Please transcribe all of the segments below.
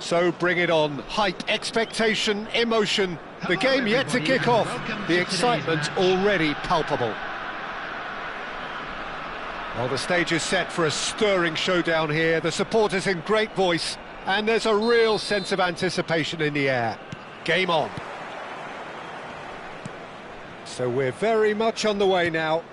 So bring it on. Hype, expectation, emotion. The game yet to kick off. The excitement already palpable. Well, the stage is set for a stirring showdown here. The supporters in great voice, and there's a real sense of anticipation in the air. Game on. So we're very much on the way now.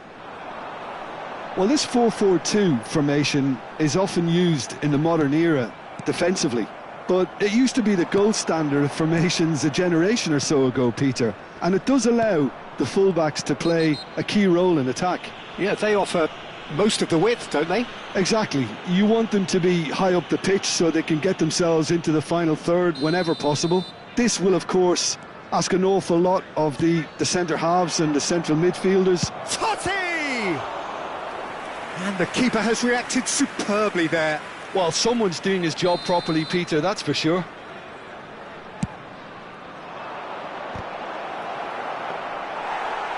Well, this 4-4-2 formation is often used in the modern era defensively, but it used to be the gold standard of formations a generation or so ago, Peter, and it does allow the fullbacks to play a key role in attack. Yeah, they offer most of the width, don't they? Exactly. You want them to be high up the pitch so they can get themselves into the final third whenever possible. This will, of course, ask an awful lot of the centre halves and the central midfielders. Totti! And the keeper has reacted superbly there. Well, someone's doing his job properly, Peter, that's for sure.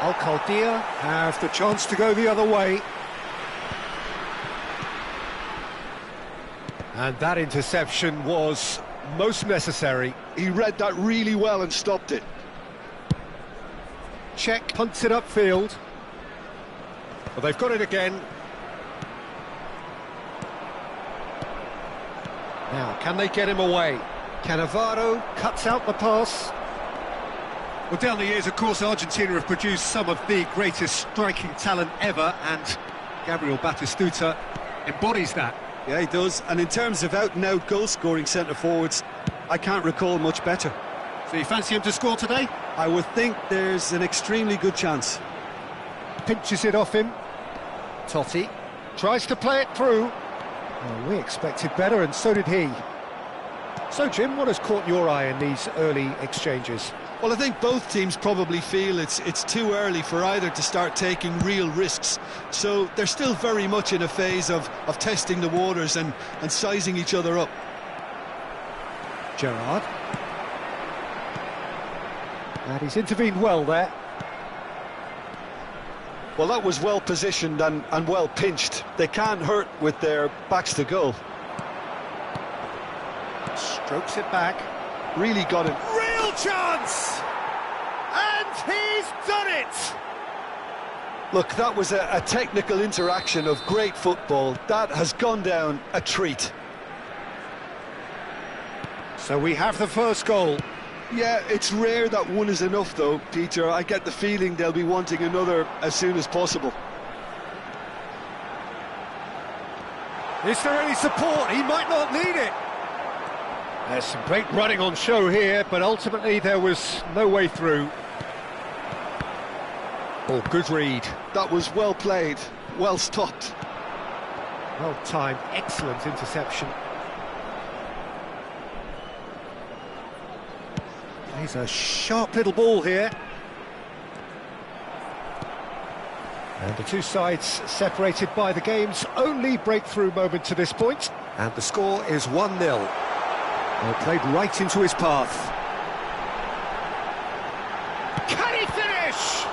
Al-Khaldia have the chance to go the other way. And that interception was most necessary. He read that really well and stopped it. Check, punts it upfield. Well, they've got it again. Now, can they get him away? Cannavaro cuts out the pass. Well, down the years, of course, Argentina have produced some of the greatest striking talent ever, and Gabriel Batistuta embodies that. Yeah, he does. And in terms of out-and-out goal-scoring centre-forwards, I can't recall much better. So you fancy him to score today? I would think there's an extremely good chance. Pinches it off him. Totti tries to play it through. Well, we expected better, and so did he. So, Jim, what has caught your eye in these early exchanges? Well, I think both teams probably feel it's too early for either to start taking real risks. So they're still very much in a phase of testing the waters and sizing each other up. Gerrard. And he's intervened well there. Well, that was well positioned and well pinched. They can't hurt with their backs to goal. Strokes it back. Really got it. Real chance! And he's done it! Look, that was a technical interaction of great football. That has gone down a treat. So we have the first goal. Yeah, it's rare that one is enough, though, Peter. I get the feeling they'll be wanting another as soon as possible. Is there any support? He might not need it. There's some great running on show here, but ultimately there was no way through. Oh, good read. That was well played, well stopped. Well timed, excellent interception. Plays a sharp little ball here. And the two sides separated by the game's only breakthrough moment to this point. And the score is 1-0. Well, played right into his path. Can he finish?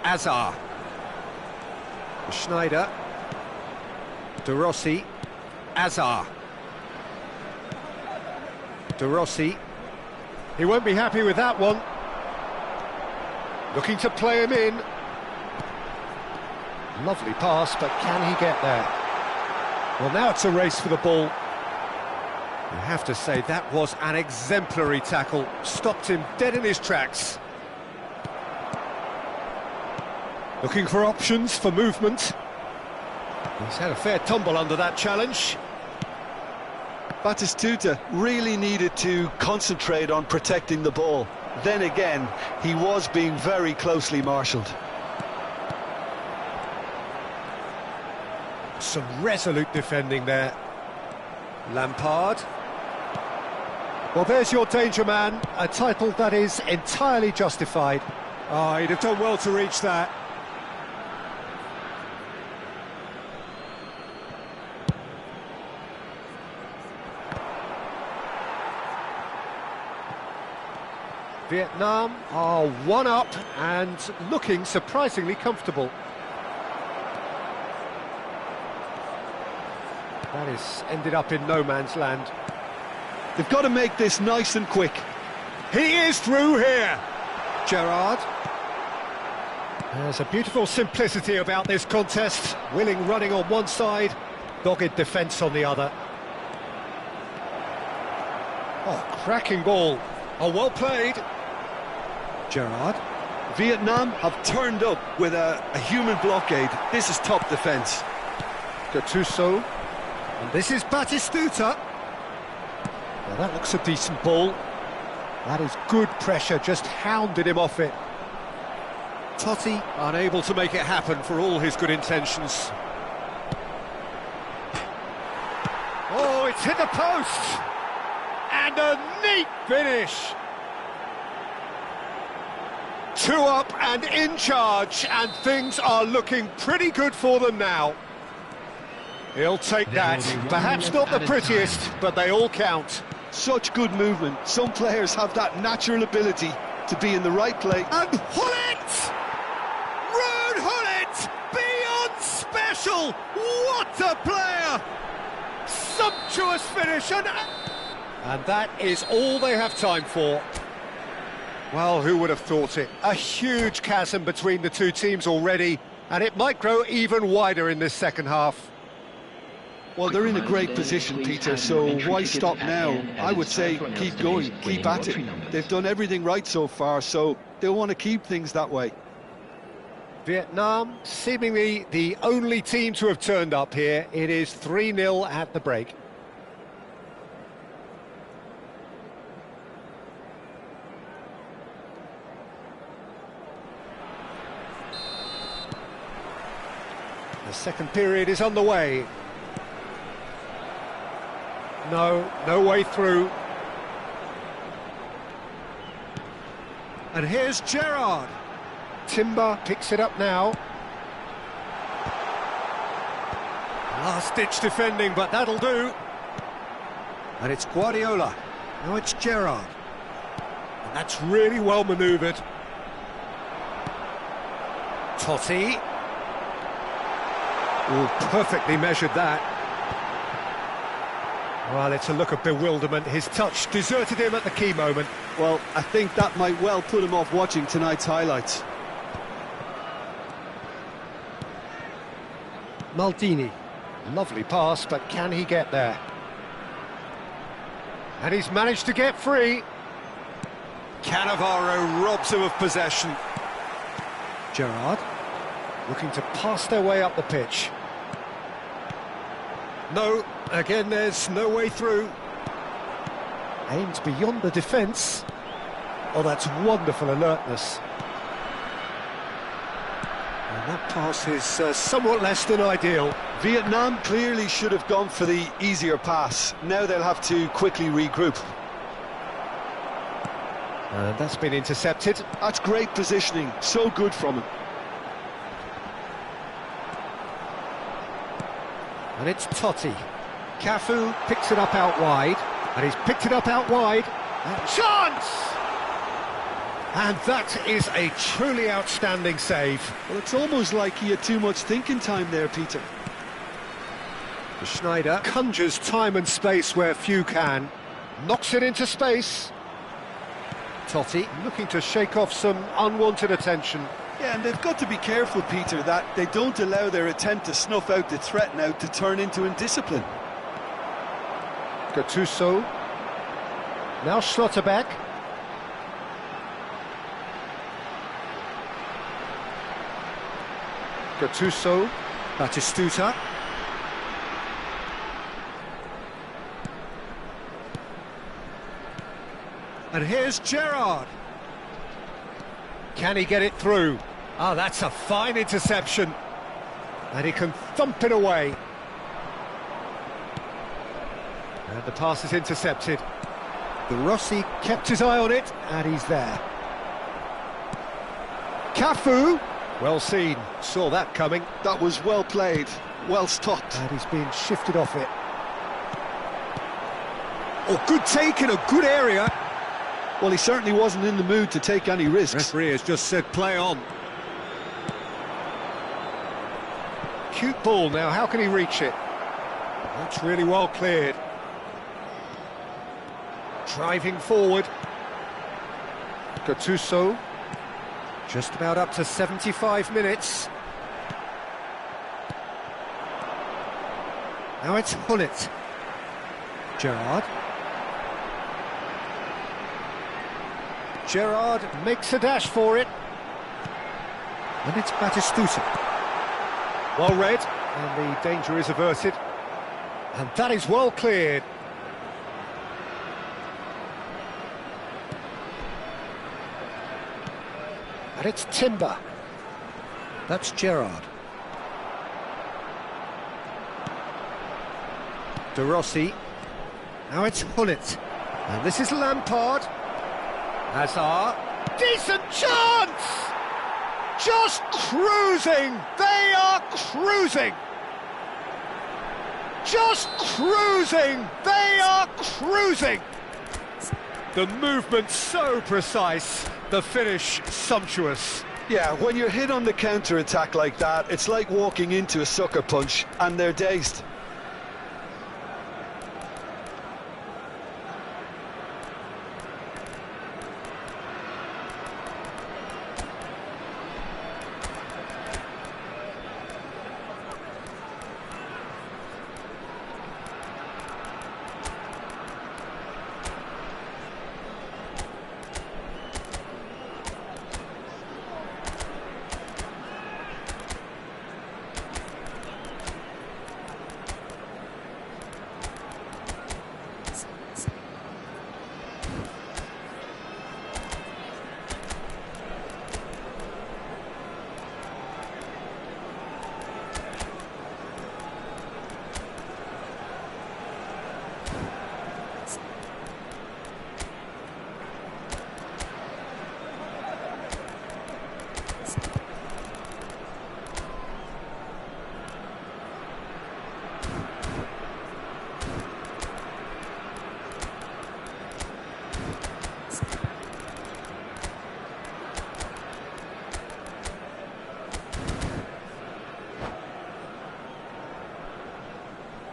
Azar. Schneider. De Rossi. Azar. De Rossi. He won't be happy with that one. Looking to play him in. Lovely pass, but can he get there? Well, now it's a race for the ball. You have to say that was an exemplary tackle. Stopped him dead in his tracks. Looking for options for movement. He's had a fair tumble under that challenge. Batistuta really needed to concentrate on protecting the ball. Then again, he was being very closely marshalled. Some resolute defending there. Lampard. Well, there's your danger man, a title that is entirely justified. Oh, he'd have done well to reach that. Vietnam are one up and looking surprisingly comfortable. That is ended up in no man's land. They've got to make this nice and quick. He is through here. Gerrard. There's a beautiful simplicity about this contest. Willing running on one side, dogged defence on the other. Oh, cracking ball. Oh, well played. Gerrard. Vietnam have turned up with a human blockade. This is top defence. Gattuso. And this is Batistuta. Well, that looks a decent ball. That is good pressure, just hounded him off it. Totti unable to make it happen for all his good intentions. Oh, it's hit the post! And a neat finish! 2 up and in charge, and things are looking pretty good for them now. He'll take that. Perhaps not the prettiest, but they all count. Such good movement. Some players have that natural ability to be in the right place. And Hullet! Ruud Hullet! Beyond special! What a player! Sumptuous finish, and that is all they have time for. Well, who would have thought it? A huge chasm between the two teams already, and it might grow even wider in this second half. Well, they're in a great position, Peter, so why stop now? I would say keep going, keep at it. They've done everything right so far, so they'll want to keep things that way. Vietnam, seemingly the only team to have turned up here. It is 3-0 at the break. The second period is underway. No way through. And here's Gerrard. Timber picks it up now. Last-ditch defending, but that'll do. And it's Guardiola. Now it's Gerrard. And that's really well manoeuvred. Totti. Oh, perfectly measured that. Well, it's a look of bewilderment. His touch deserted him at the key moment. Well, I think that might well put him off watching tonight's highlights. Maldini. Lovely pass, but can he get there? And he's managed to get free. Cannavaro robs him of possession. Gerrard looking to pass their way up the pitch. No, again there's no way through. Aims beyond the defence. Oh, that's wonderful alertness. And that pass is somewhat less than ideal. Vietnam clearly should have gone for the easier pass. Now they'll have to quickly regroup. And that's been intercepted. That's great positioning, so good from him. And it's Totti. Cafu picks it up out wide, and he's picked it up out wide. And chance! And that is a truly outstanding save. Well, it's almost like he had too much thinking time there, Peter. Schneider conjures time and space where few can. Knocks it into space. Totti looking to shake off some unwanted attention. Yeah, and they've got to be careful, Peter, that they don't allow their attempt to snuff out the threat now to turn into indiscipline. Gattuso. Now Schlotterbeck. Gattuso. Batistuta. And here's Gerrard. Can he get it through? Oh, that's a fine interception. And he can thump it away. And the pass is intercepted. The Rossi kept his eye on it, and he's there. Cafu. Well seen. Saw that coming. That was well played. Well stopped. And he's being shifted off it. Oh, good take in a good area. Well, he certainly wasn't in the mood to take any risks. Referee has just said play on. Cute ball now, how can he reach it? That's really well cleared. Driving forward. Gattuso. Just about up to 75 minutes. Now it's Hullet. Gerrard. Gerrard makes a dash for it. And it's Batistuta. Well read, and the danger is averted. And that is well cleared. And it's Timber. That's Gerrard. De Rossi. Now it's Hullet. And this is Lampard. Hazard. Decent chance! Just cruising! They are cruising! Just cruising! They are cruising! The movement so precise, the finish sumptuous. Yeah, when you're hit on the counter-attack like that, it's like walking into a sucker punch and they're dazed.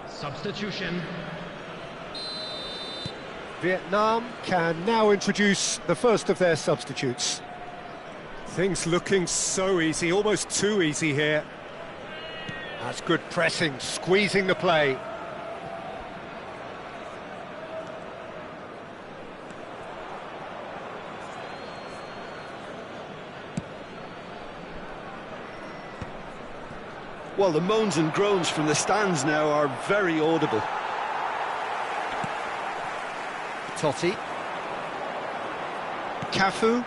Substitution. Vietnam can now introduce the first of their substitutes. Things looking so easy, almost too easy here. That's good pressing, squeezing the play. Well, the moans and groans from the stands now are very audible. Totti. Cafu.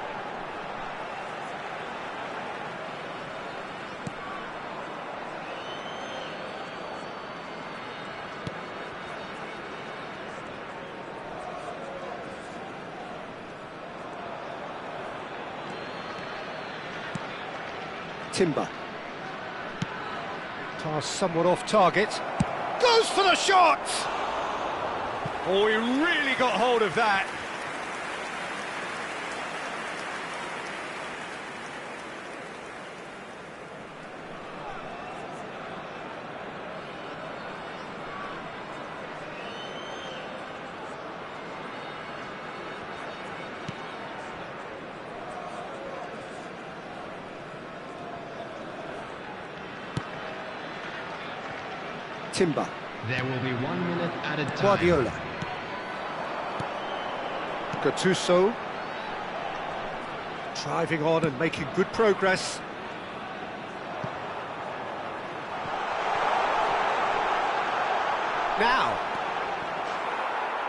Timber. Pass somewhat off target. Goes for the shot! Oh, he really got hold of that. Timber. There will be 1 minute added time. Guardiola. Gattuso. Driving on and making good progress. Now.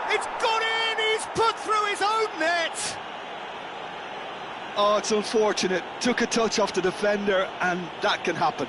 It's gone in! He's put through his own net! Oh, it's unfortunate. Took a touch off the defender, and that can happen.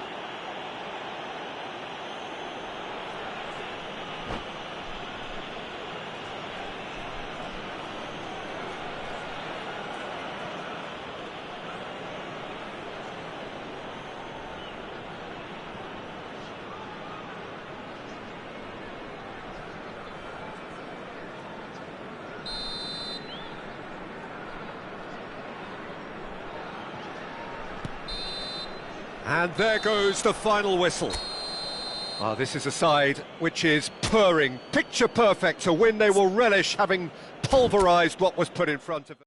And there goes the final whistle. Ah, this is a side which is purring, picture perfect, a win they will relish, having pulverised what was put in front of them.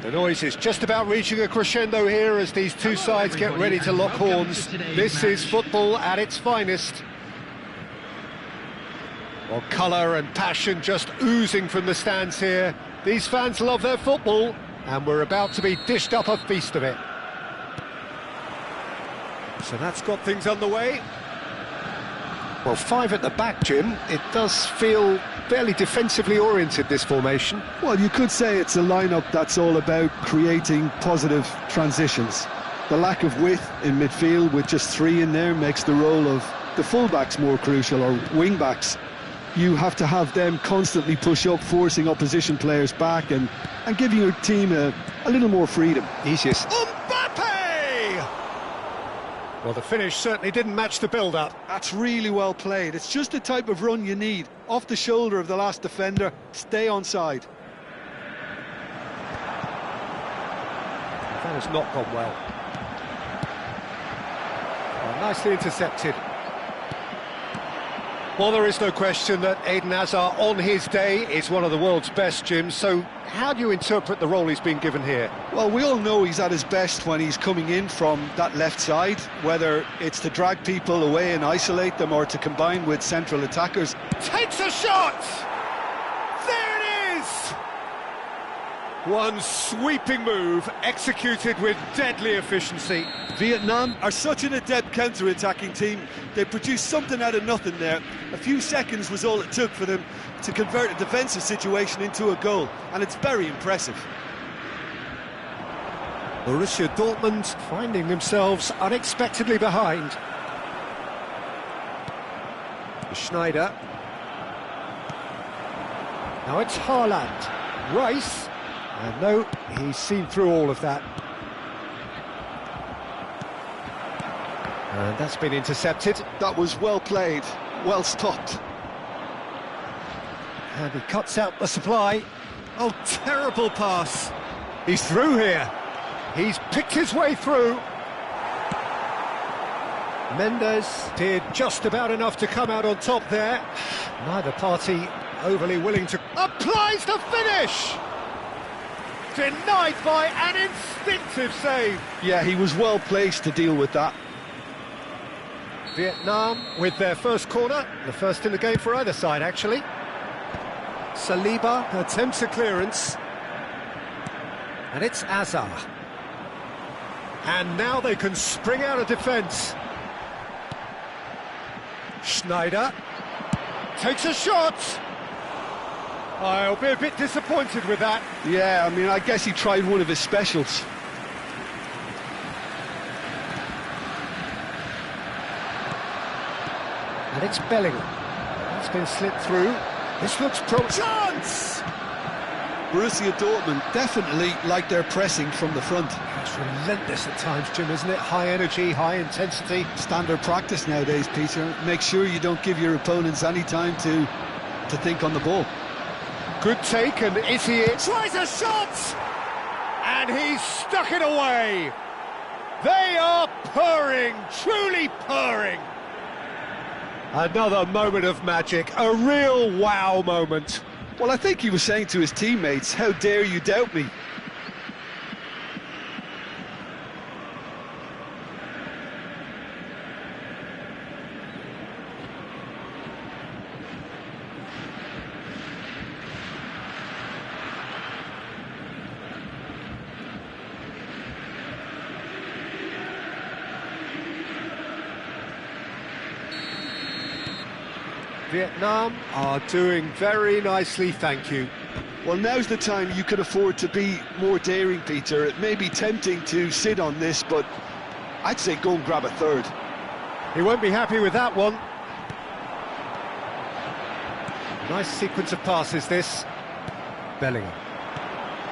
The noise is just about reaching a crescendo here as these two sides get ready to lock horns. This is football at its finest. Well, colour and passion just oozing from the stands here. These fans love their football, and we're about to be dished up a feast of it. So that's got things underway. Well, five at the back, Jim. It does feel fairly defensively oriented, this formation. Well, you could say it's a lineup that's all about creating positive transitions. The lack of width in midfield with just three in there makes the role of the fullbacks more crucial, or wing-backs. You have to have them constantly push up, forcing opposition players back and giving your team a little more freedom. Easiest. Mbappe! Well, the finish certainly didn't match the build-up. That's really well played. It's just the type of run you need. Off the shoulder of the last defender, stay onside. That has not gone well. Oh, nicely intercepted. Well, there is no question that Eden Hazard, on his day, is one of the world's best, Jim. So how do you interpret the role he's been given here? Well, we all know he's at his best when he's coming in from that left side, whether it's to drag people away and isolate them or to combine with central attackers. Takes a shot! There it is! One sweeping move, executed with deadly efficiency. Vietnam are such an adept counter-attacking team. They produced something out of nothing there. A few seconds was all it took for them to convert a defensive situation into a goal, and it's very impressive. Borussia Dortmund finding themselves unexpectedly behind. Schneider. Now it's Haaland. Rice. And no, he's seen through all of that. And that's been intercepted. That was well played, well stopped. And he cuts out the supply. Oh, terrible pass. He's through here. He's picked his way through. Mendes did just about enough to come out on top there. Neither party overly willing to... Applies the finish! Denied by an instinctive save. Yeah, he was well placed to deal with that. Vietnam with their first corner, the first in the game for either side, actually. Saliba attempts a clearance. And it's Hazard. And now they can spring out of defence. Schneider takes a shot. I'll be a bit disappointed with that. Yeah, I mean, I guess he tried one of his specials. And it's Bellingham. It's been slipped through. This looks chance! Borussia Dortmund definitely like their pressing from the front. It's relentless at times, Jim, isn't it? High energy, high intensity. Standard practice nowadays, Peter. Make sure you don't give your opponents any time to think on the ball. Good take, and is he it? Tries a shot! And he's stuck it away! They are purring, truly purring! Another moment of magic, a real wow moment. Well, I think he was saying to his teammates, how dare you doubt me? Vietnam are doing very nicely, thank you. Well, now's the time you can afford to be more daring, Peter. It may be tempting to sit on this, but I'd say go and grab a third. He won't be happy with that one. Nice sequence of passes, this. Bellingham.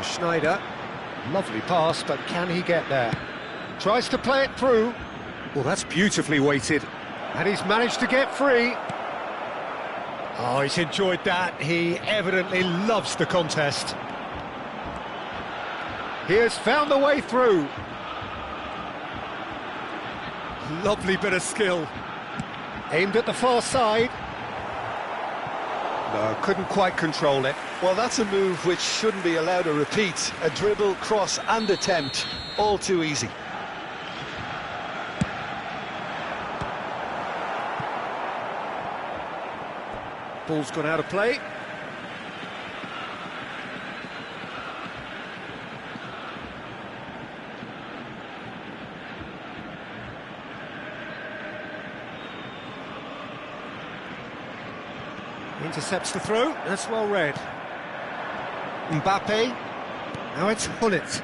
Schneider. Lovely pass, but can he get there? Tries to play it through. Well, that's beautifully weighted. And he's managed to get free. Oh, he's enjoyed that. He evidently loves the contest. He has found the way through. Lovely bit of skill. Aimed at the far side. No, couldn't quite control it. Well, that's a move which shouldn't be allowed to repeat. A dribble, cross and attempt, all too easy. Ball's gone out of play. Intercepts the throw, that's well read. Mbappe, now it's Hullet.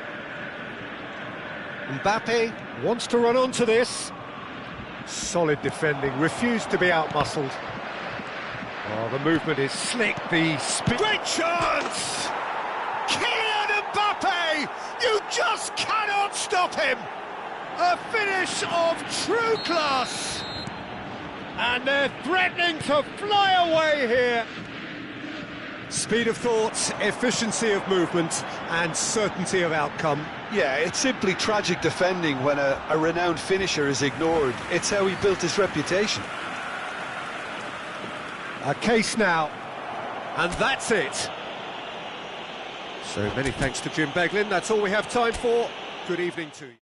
Mbappe wants to run onto this. Solid defending, refused to be outmuscled. Oh, the movement is slick, the speed. Great chance! Kylian Mbappe! You just cannot stop him! A finish of true class! And they're threatening to fly away here. Speed of thought, efficiency of movement, and certainty of outcome. Yeah, it's simply tragic defending when a renowned finisher is ignored. It's how he built his reputation. A case now, and that's it. So many thanks to Jim Beglin. That's all we have time for. Good evening to you.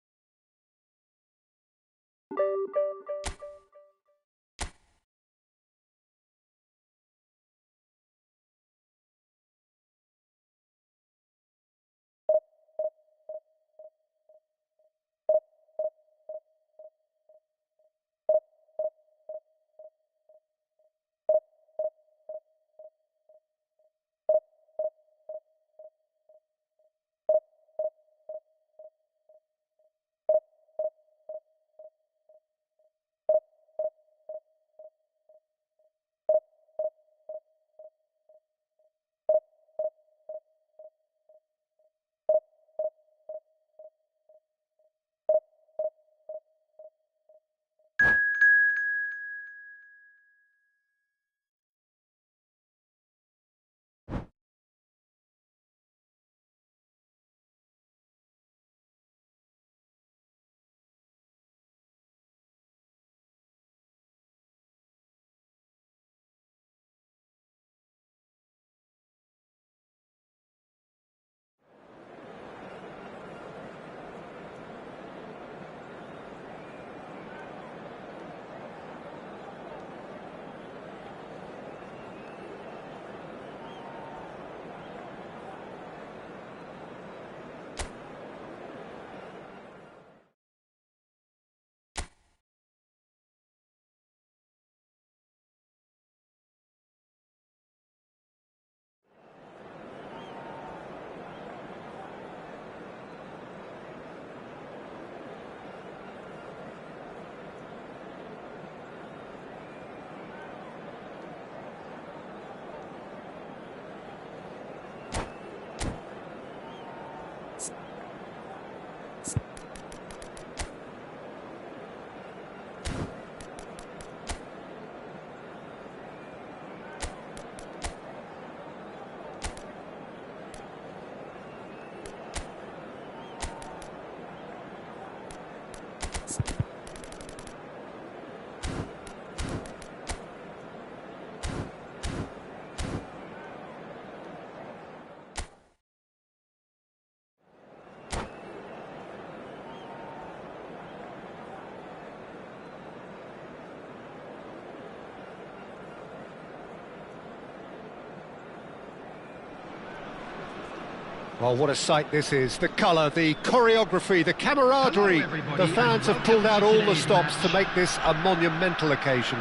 Well, what a sight this is. The colour, the choreography, the camaraderie. The fans have pulled out all the stops to make this a monumental occasion.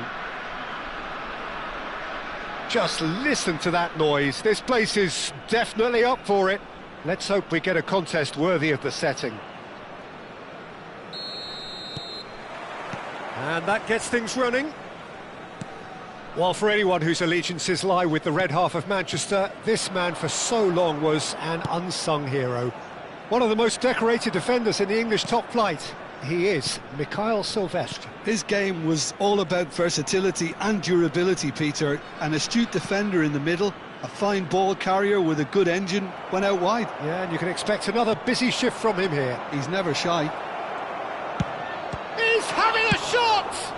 Just listen to that noise. This place is definitely up for it. Let's hope we get a contest worthy of the setting. And that gets things running. Well, for anyone whose allegiances lie with the red half of Manchester, this man for so long was an unsung hero. One of the most decorated defenders in the English top flight. He is Mikhail Silvestre. His game was all about versatility and durability, Peter. An astute defender in the middle, a fine ball carrier with a good engine, went out wide. Yeah, and you can expect another busy shift from him here. He's never shy. He's having a shot!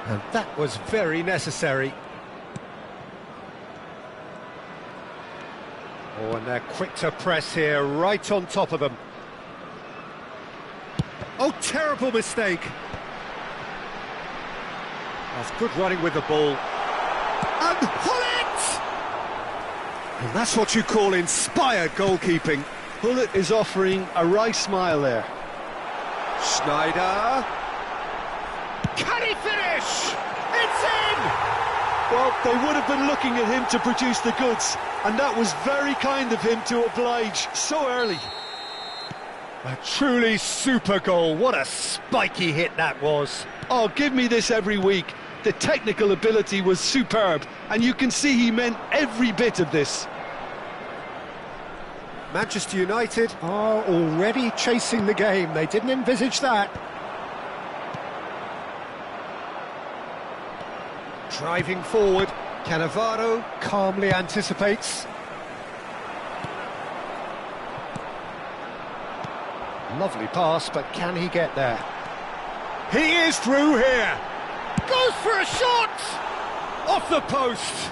And that was very necessary. Oh, and they're quick to press here, right on top of them. Oh, terrible mistake. That's good running with the ball. And Hullet! And that's what you call inspired goalkeeping. Hullet is offering a wry smile there. Schneider. Can he finish? It's in! Well, they would have been looking at him to produce the goods, and that was very kind of him to oblige so early. A truly super goal. What a spiky hit that was. Oh, give me this every week. The technical ability was superb, and you can see he meant every bit of this. Manchester United are already chasing the game. They didn't envisage that. Driving forward, Cannavaro calmly anticipates. Lovely pass, but can he get there? He is through here. Goes for a shot! Off the post.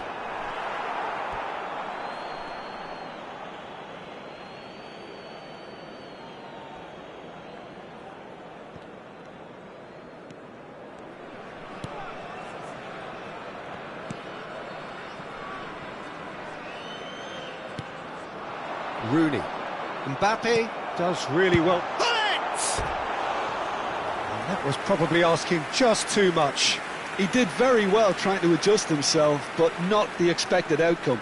Rooney. Mbappe does really well. Hullet! And that was probably asking just too much. He did very well trying to adjust himself, but not the expected outcome.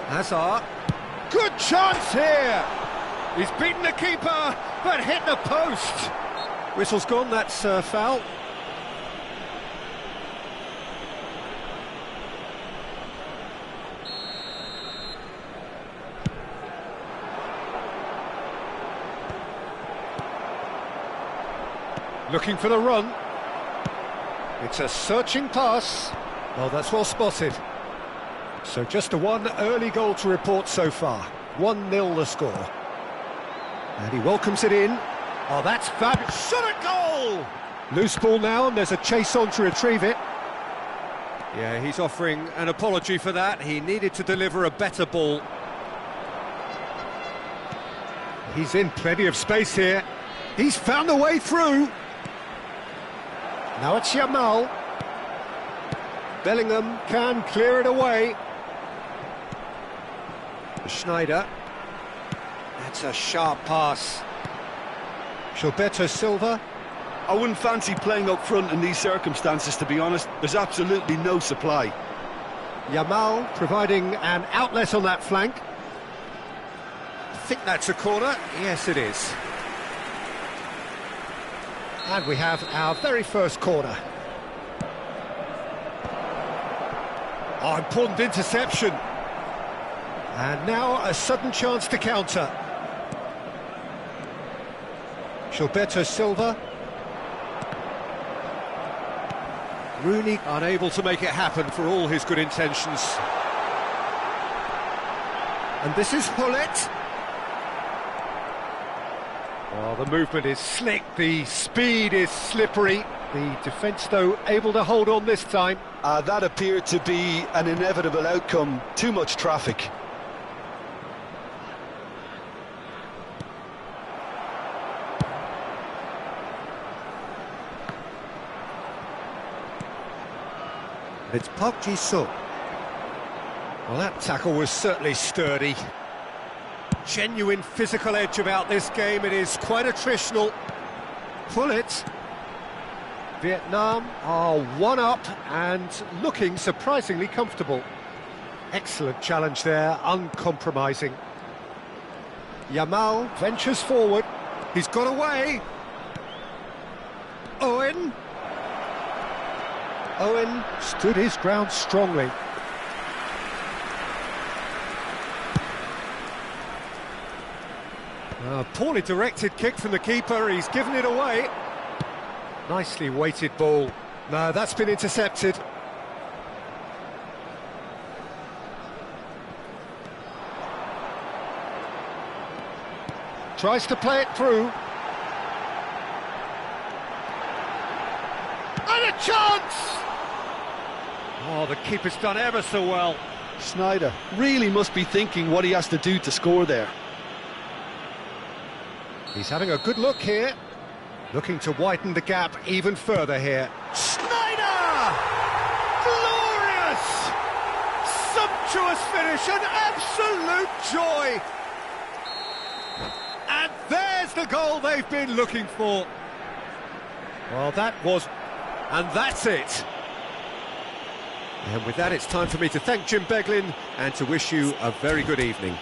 Hazard. Good chance here! He's beaten the keeper, but hit the post. Whistle's gone, that's foul. Looking for the run. It's a searching pass. Well, that's well spotted. So just a one early goal to report so far. 1-0 the score. And he welcomes it in. Oh, that's fabulous. Shot at goal! Loose ball now, and there's a chase on to retrieve it. Yeah, he's offering an apology for that. He needed to deliver a better ball. He's in plenty of space here. He's found a way through. Now it's Yamal. Bellingham can clear it away. Schneider. That's a sharp pass. Gilberto Silva. I wouldn't fancy playing up front in these circumstances, to be honest. There's absolutely no supply. Yamal providing an outlet on that flank. I think that's a corner. Yes, it is. And we have our very first corner. Oh, important interception. And now a sudden chance to counter. Gilberto Silva. Rooney unable to make it happen for all his good intentions. And this is Hullet. Oh, the movement is slick, the speed is slippery. The defence, though, able to hold on this time. That appeared to be an inevitable outcome. Too much traffic. It's Park Ji-sung. Well, that tackle was certainly sturdy. Genuine physical edge about this game. It is quite attritional. Hullet. Vietnam are one up and looking surprisingly comfortable. Excellent challenge there, uncompromising. Yamal ventures forward. He's got away. Owen. Owen stood his ground strongly. A poorly directed kick from the keeper, he's given it away. Nicely weighted ball. No, that's been intercepted. Tries to play it through. And a chance! Oh, the keeper's done ever so well. Sneijder really must be thinking what he has to do to score there. He's having a good look here. Looking to widen the gap even further here. Sneijder! Glorious! Sumptuous finish, an absolute joy! And there's the goal they've been looking for. Well, that was... and that's it. And with that, it's time for me to thank Jim Beglin and to wish you a very good evening.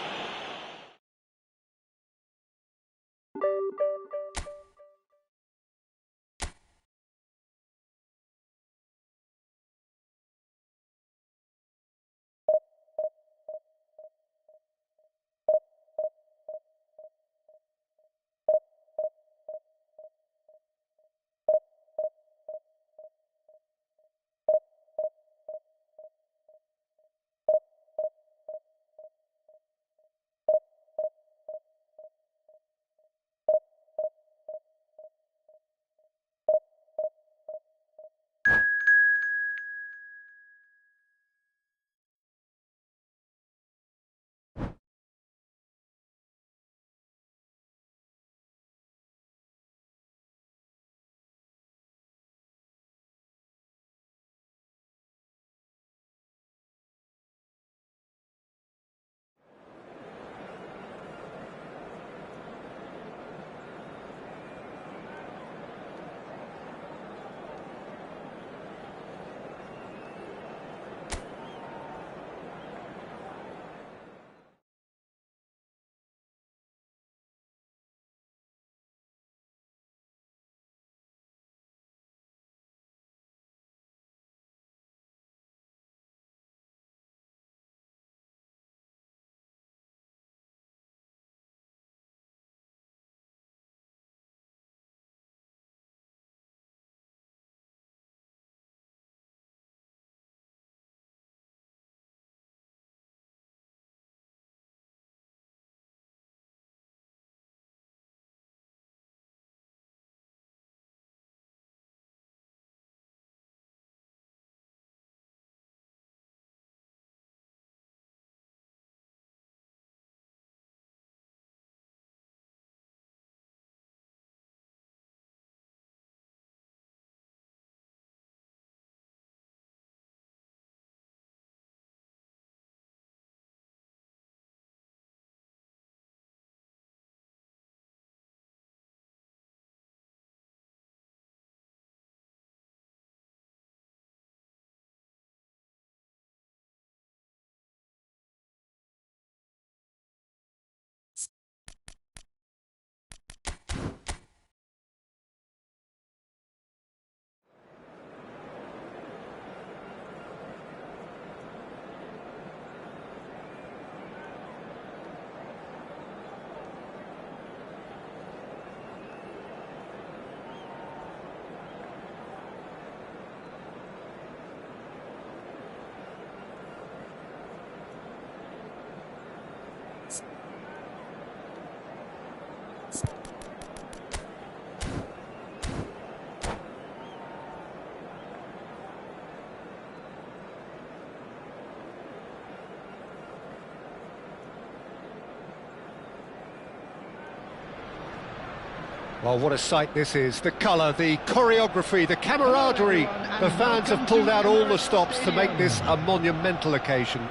Well, what a sight this is. The colour, the choreography, the camaraderie. The fans have pulled out all the stops to make this a monumental occasion.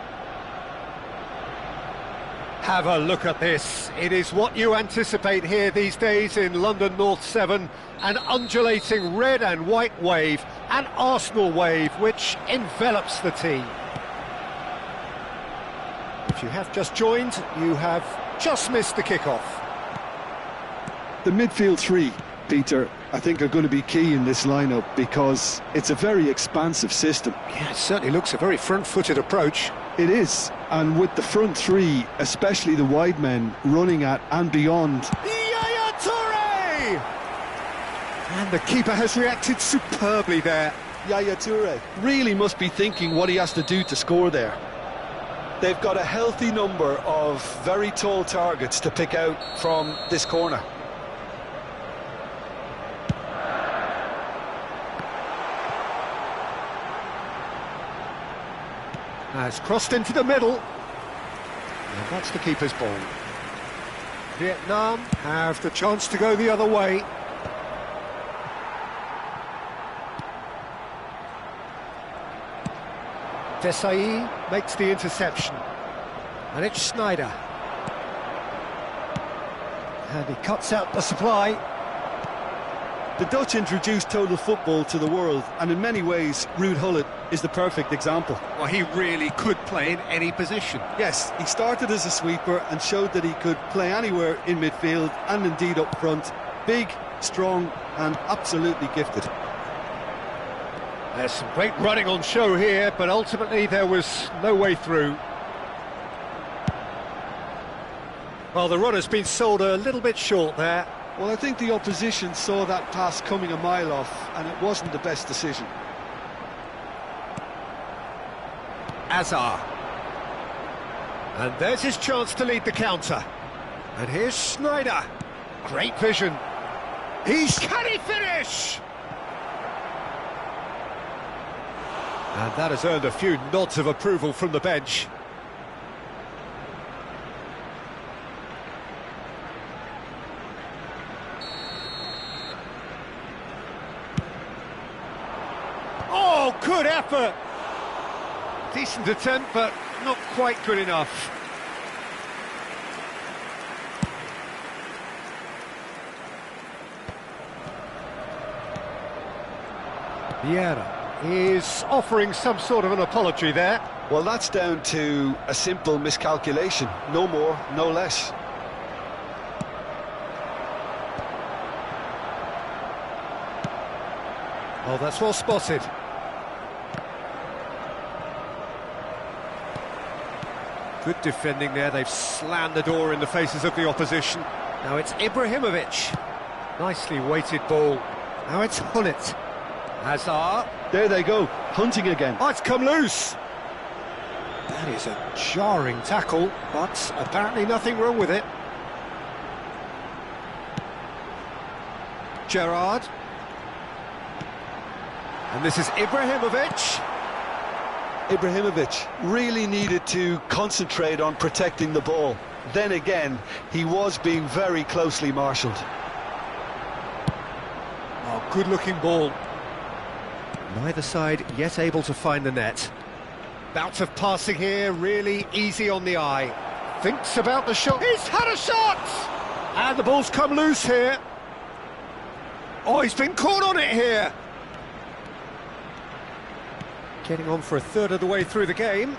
Have a look at this. It is what you anticipate here these days in London North 7. An undulating red and white wave, an Arsenal wave which envelops the team. If you have just joined, you have just missed the kickoff. The midfield three, Peter, I think are going to be key in this lineup because it's a very expansive system. Yeah, it certainly looks a very front-footed approach. It is, and with the front three, especially the wide men, running at and beyond. Yaya Toure! And the keeper has reacted superbly there. Yaya Toure really must be thinking what he has to do to score there. They've got a healthy number of very tall targets to pick out from this corner. Has crossed into the middle. And that's the keeper's ball. Vietnam have the chance to go the other way. Desai makes the interception. And it's Schneider. And he cuts out the supply. The Dutch introduced total football to the world, and in many ways, Ruud Gullit is the perfect example. Well, he really could play in any position. Yes, he started as a sweeper and showed that he could play anywhere in midfield and indeed up front. Big, strong and absolutely gifted. There's some great running on show here, but ultimately there was no way through. Well, the run has been sold a little bit short there. Well, I think the opposition saw that pass coming a mile off, and it wasn't the best decision. Azar. And there's his chance to lead the counter. And here's Schneider. Great vision. Can he finish? And that has earned a few nods of approval from the bench. Oh, good effort! Decent attempt, but not quite good enough. Vieira is offering some sort of an apology there. Well, that's down to a simple miscalculation. No more, no less. Oh, that's well spotted. Good defending there. They've slammed the door in the faces of the opposition. Now it's Ibrahimovic. Nicely weighted ball. Now it's Gullit. Hazard. There they go, hunting again. Oh, it's come loose. That is a jarring tackle, but apparently nothing wrong with it. Gerrard. And this is Ibrahimovic. Ibrahimovic really needed to concentrate on protecting the ball. Then again, he was being very closely marshalled. Oh, good-looking ball. Neither side yet able to find the net. Bout of passing here, really easy on the eye. Thinks about the shot. He's had a shot! And the ball's come loose here. Oh, he's been caught on it here. Getting on for a third of the way through the game.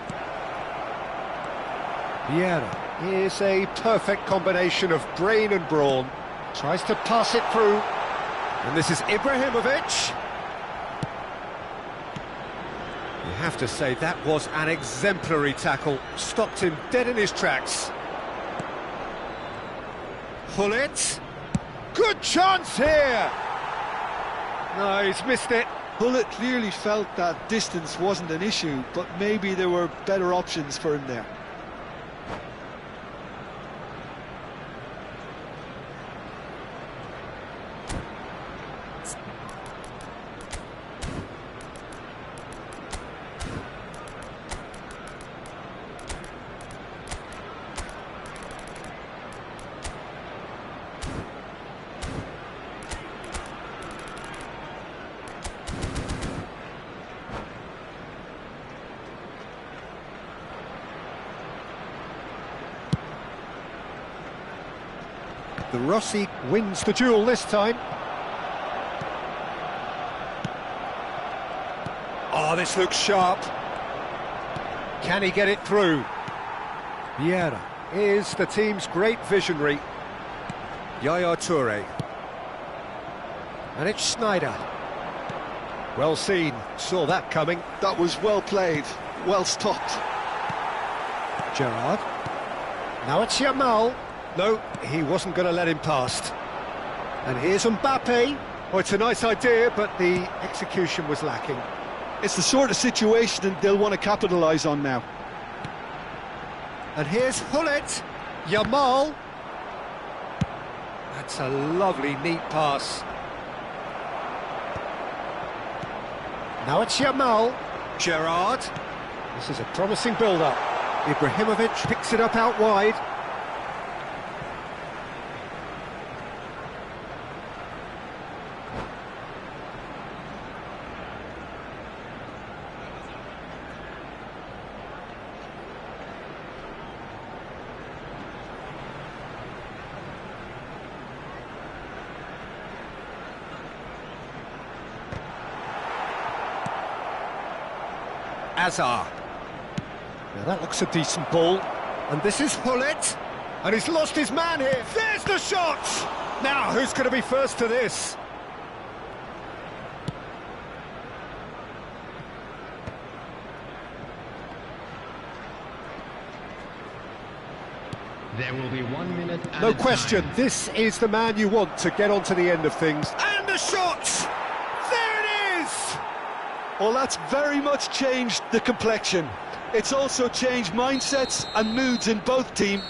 Vieira is a perfect combination of brain and brawn. Tries to pass it through. And this is Ibrahimovic. You have to say that was an exemplary tackle. Stopped him dead in his tracks. Gullit. Good chance here. No, he's missed it. Gullit clearly felt that distance wasn't an issue, but maybe there were better options for him there. The Rossi wins the duel this time. Oh, this looks sharp. Can he get it through? Vieira is the team's great visionary. Yaya Toure. And it's Schneider. Well seen, saw that coming. That was well played, well stopped. Gerrard. Now it's Yamal. No, he wasn't going to let him past. And here's Mbappe. Well, it's a nice idea, but the execution was lacking. It's the sort of situation they'll want to capitalise on now. And here's Hullet, Yamal. That's a lovely, neat pass. Now it's Yamal. Gerrard. This is a promising build-up. Ibrahimovic picks it up out wide. Azar. Now that looks a decent ball. And this is Hullet. And he's lost his man here. There's the shot! Now, who's going to be first to this? There will be 1 minute at No a question, time. this is the man you want to get onto the end of things. And the shot! There it is! Well, that's very much changed the complexion. It's also changed mindsets and moods in both teams.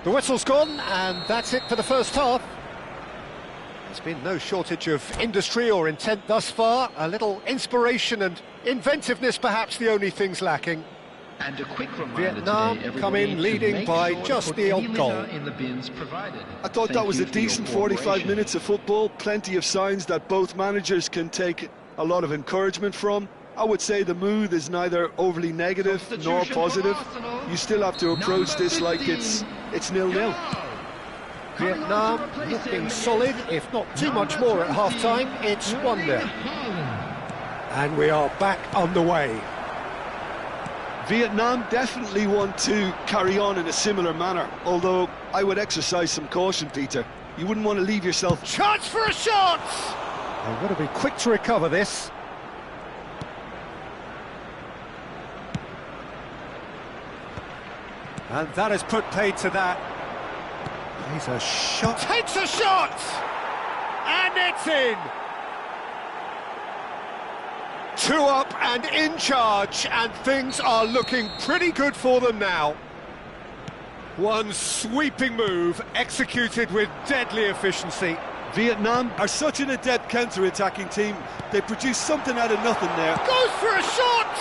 The whistle's gone, and that's it for the first half. There's been no shortage of industry or intent thus far. A little inspiration and inventiveness, perhaps the only things lacking. And a quick reminder Vietnam today, come in everybody, to leading make by sure to just put the any odd goal. litter in the bins provided. I thought that Thank was you a for your decent 45 cooperation. minutes of football. Plenty of signs that both managers can take a lot of encouragement from. I would say the mood is neither overly negative nor Substitution positive. for Arsenal. You still have to approach Number this like 15. it's 0-0. Vietnam looking solid, if not too much more at half-time. It's 1-0. And we are back underway. Vietnam definitely want to carry on in a similar manner, although I would exercise some caution, Peter. You wouldn't want to leave yourself... Chance for a shot! They've got to be quick to recover this. And that has put paid to that. He's a shot. Takes a shot! And it's in! 2 up and in charge, and things are looking pretty good for them now. One sweeping move, executed with deadly efficiency. Vietnam are such an adept counter-attacking team. They produce something out of nothing there. Goes for a shot!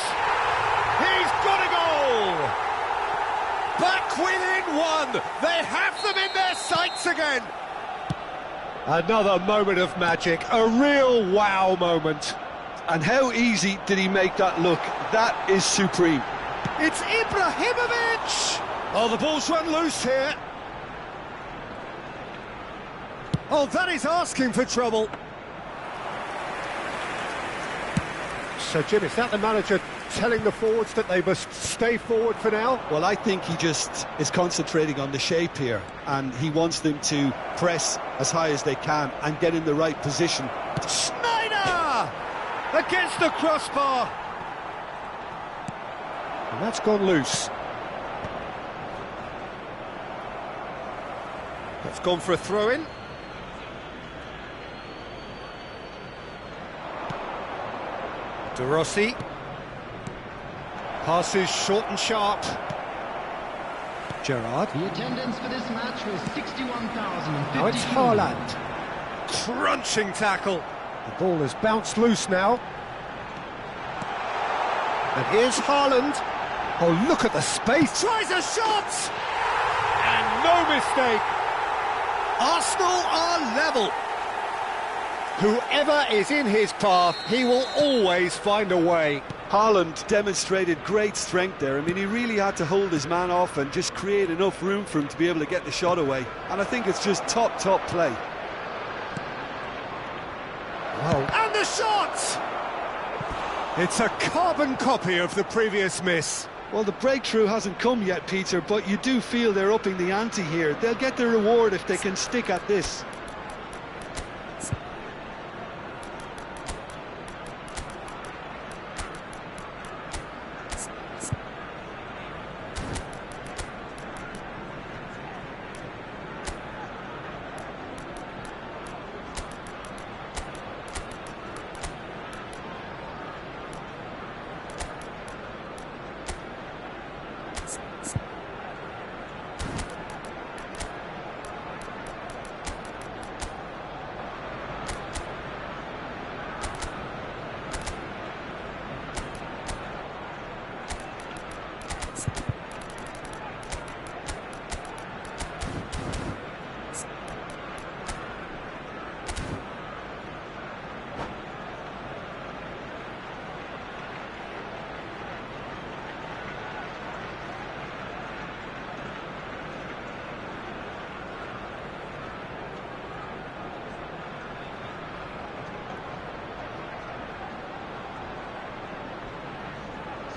He's got a goal! Back within 1! They have them in their sights again! Another moment of magic, a real wow moment. And how easy did he make that look? That is supreme. It's Ibrahimovic! Oh, the ball's run loose here. Oh, that is asking for trouble. So, Jim, is that the manager telling the forwards that they must stay forward for now? Well, I think he just is concentrating on the shape here, and he wants them to press as high as they can and get in the right position. Schneider! Against the crossbar. And that's gone loose. That's gone for a throw-in. De Rossi. Passes short and sharp. Gerrard. The attendance for this match was 61,050. Now it's Haaland. Crunching tackle. The ball has bounced loose now. And here's Haaland. Oh, look at the space. Tries a shot! And no mistake. Arsenal are level. Whoever is in his path, he will always find a way. Haaland demonstrated great strength there. I mean, he really had to hold his man off and just create enough room for him to be able to get the shot away. And I think it's just top play. Wow. And the shot! It's a carbon copy of the previous miss. Well, the breakthrough hasn't come yet, Peter, but you do feel they're upping the ante here. They'll get their reward if they can stick at this.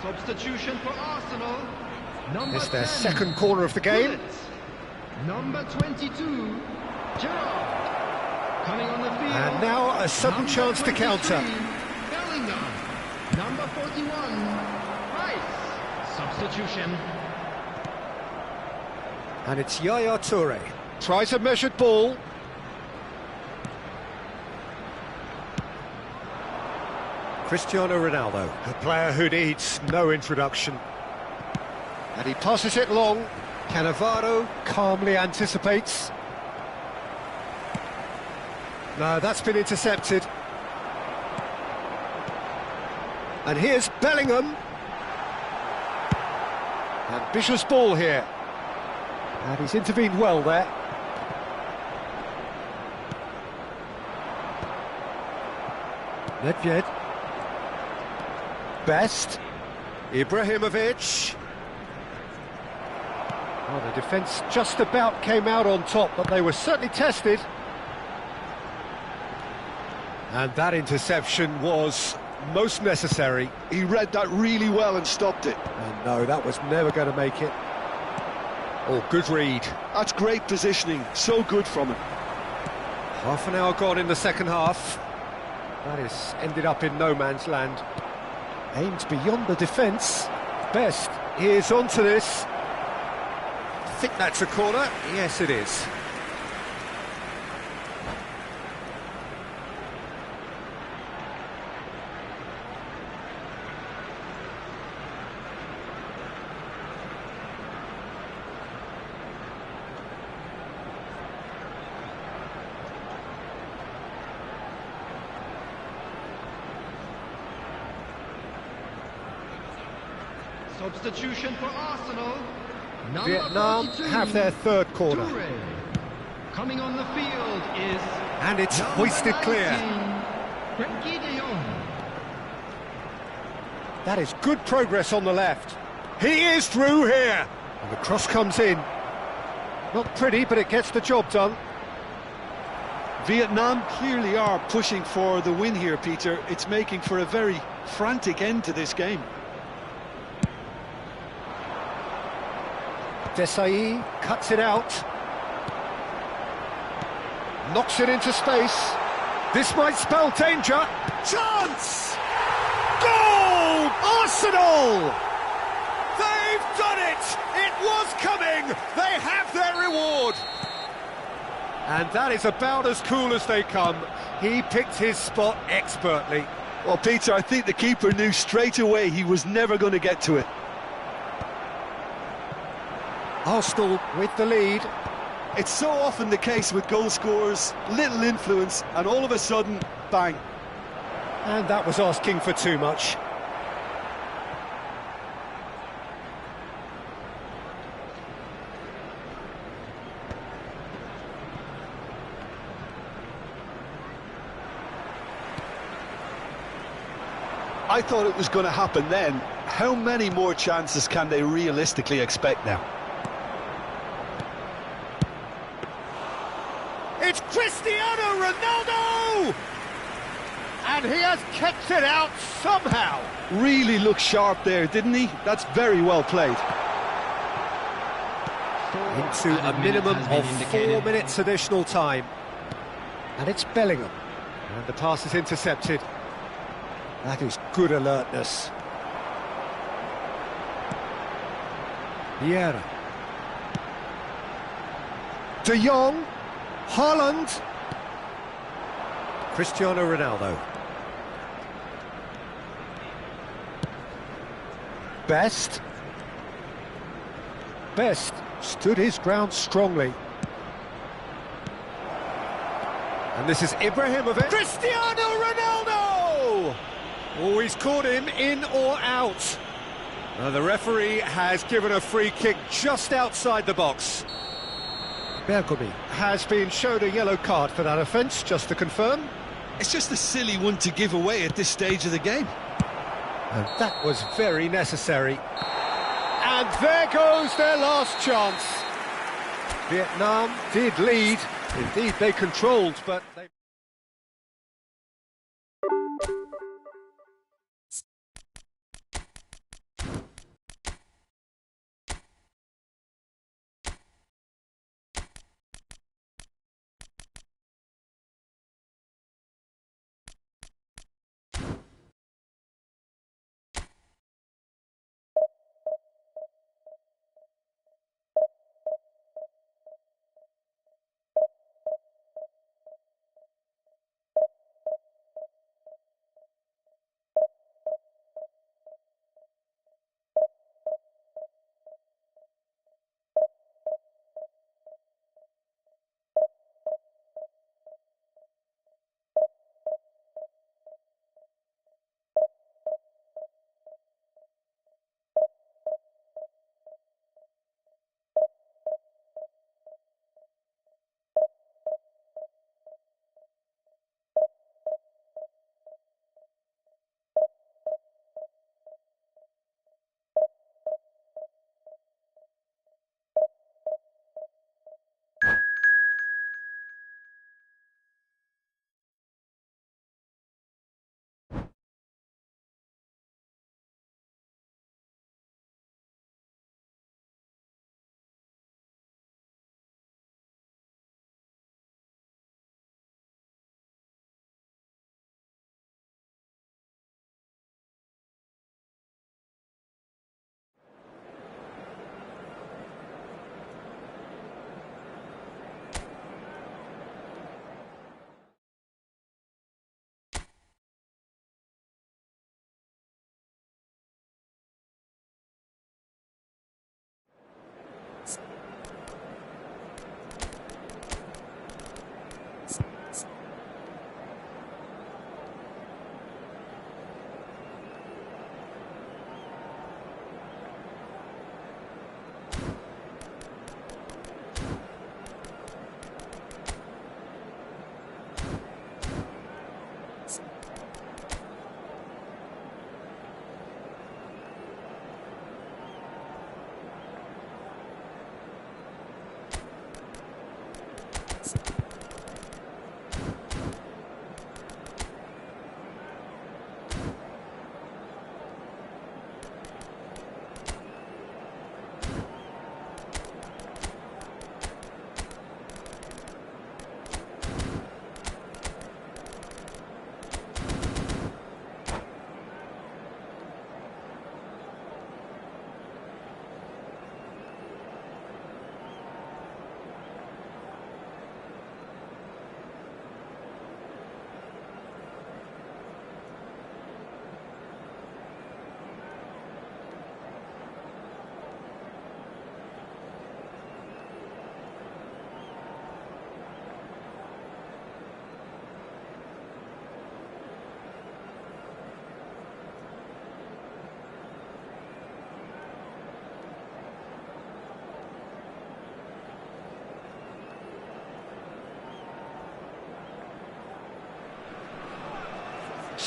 Substitution for Arsenal. Number It's their 10, second corner of the game. Bullet. Number 22, Gerrard. Coming on the field. And now a sudden Number chance to 23, counter. Bellingham. Number 41, Rice. Substitution. And it's Yaya Toure. Tries a measured ball. Cristiano Ronaldo, a player who needs no introduction. And he passes it long. Cannavaro calmly anticipates. No, that's been intercepted. And here's Bellingham. Ambitious ball here. And he's intervened well there. Nedved. Best. Ibrahimovic. Oh, the defence just about came out on top, but they were certainly tested. And that interception was most necessary. He read that really well and stopped it. And no, that was never going to make it. Oh, good read. That's great positioning, so good from him. Half an hour gone in the second half. That has ended up in no man's land. Aimed beyond the defence. Best is onto this. I think that's a corner. Yes, it is. Substitution for Arsenal. Number Vietnam 42, have their third corner. Toure. Coming on the field is... And it's number hoisted clear. 19, Frenkie de Jong. That is good progress on the left. He is through here. And the cross comes in. Not pretty, but it gets the job done. Vietnam clearly are pushing for the win here, Peter. It's making for a very frantic end to this game. Desai cuts it out. Knocks it into space. This might spell danger. Chance! Goal! Arsenal! They've done it! It was coming! They have their reward! And that is about as cool as they come. He picked his spot expertly. Well, Peter, I think the keeper knew straight away he was never going to get to it. Arsenal with the lead. It's so often the case with goal scorers, little influence, and all of a sudden, bang. And that was asking for too much. I thought it was going to happen then. How many more chances can they realistically expect now? It's Cristiano Ronaldo! And he has kept it out somehow. Really looked sharp there, didn't he? That's very well played. Into a minimum of 4 minutes additional time. And it's Bellingham. And the pass is intercepted. That is good alertness. Vieira. De Jong. Haaland. Cristiano Ronaldo. Best. Best stood his ground strongly. And this is Ibrahimovic. Cristiano Ronaldo! Oh, he's caught him in or out. The referee has given a free kick just outside the box. Bergomi has been shown a yellow card for that offence, just to confirm. It's just a silly one to give away at this stage of the game. And that was very necessary. And there goes their last chance. Vietnam did lead. Indeed, they controlled, but they...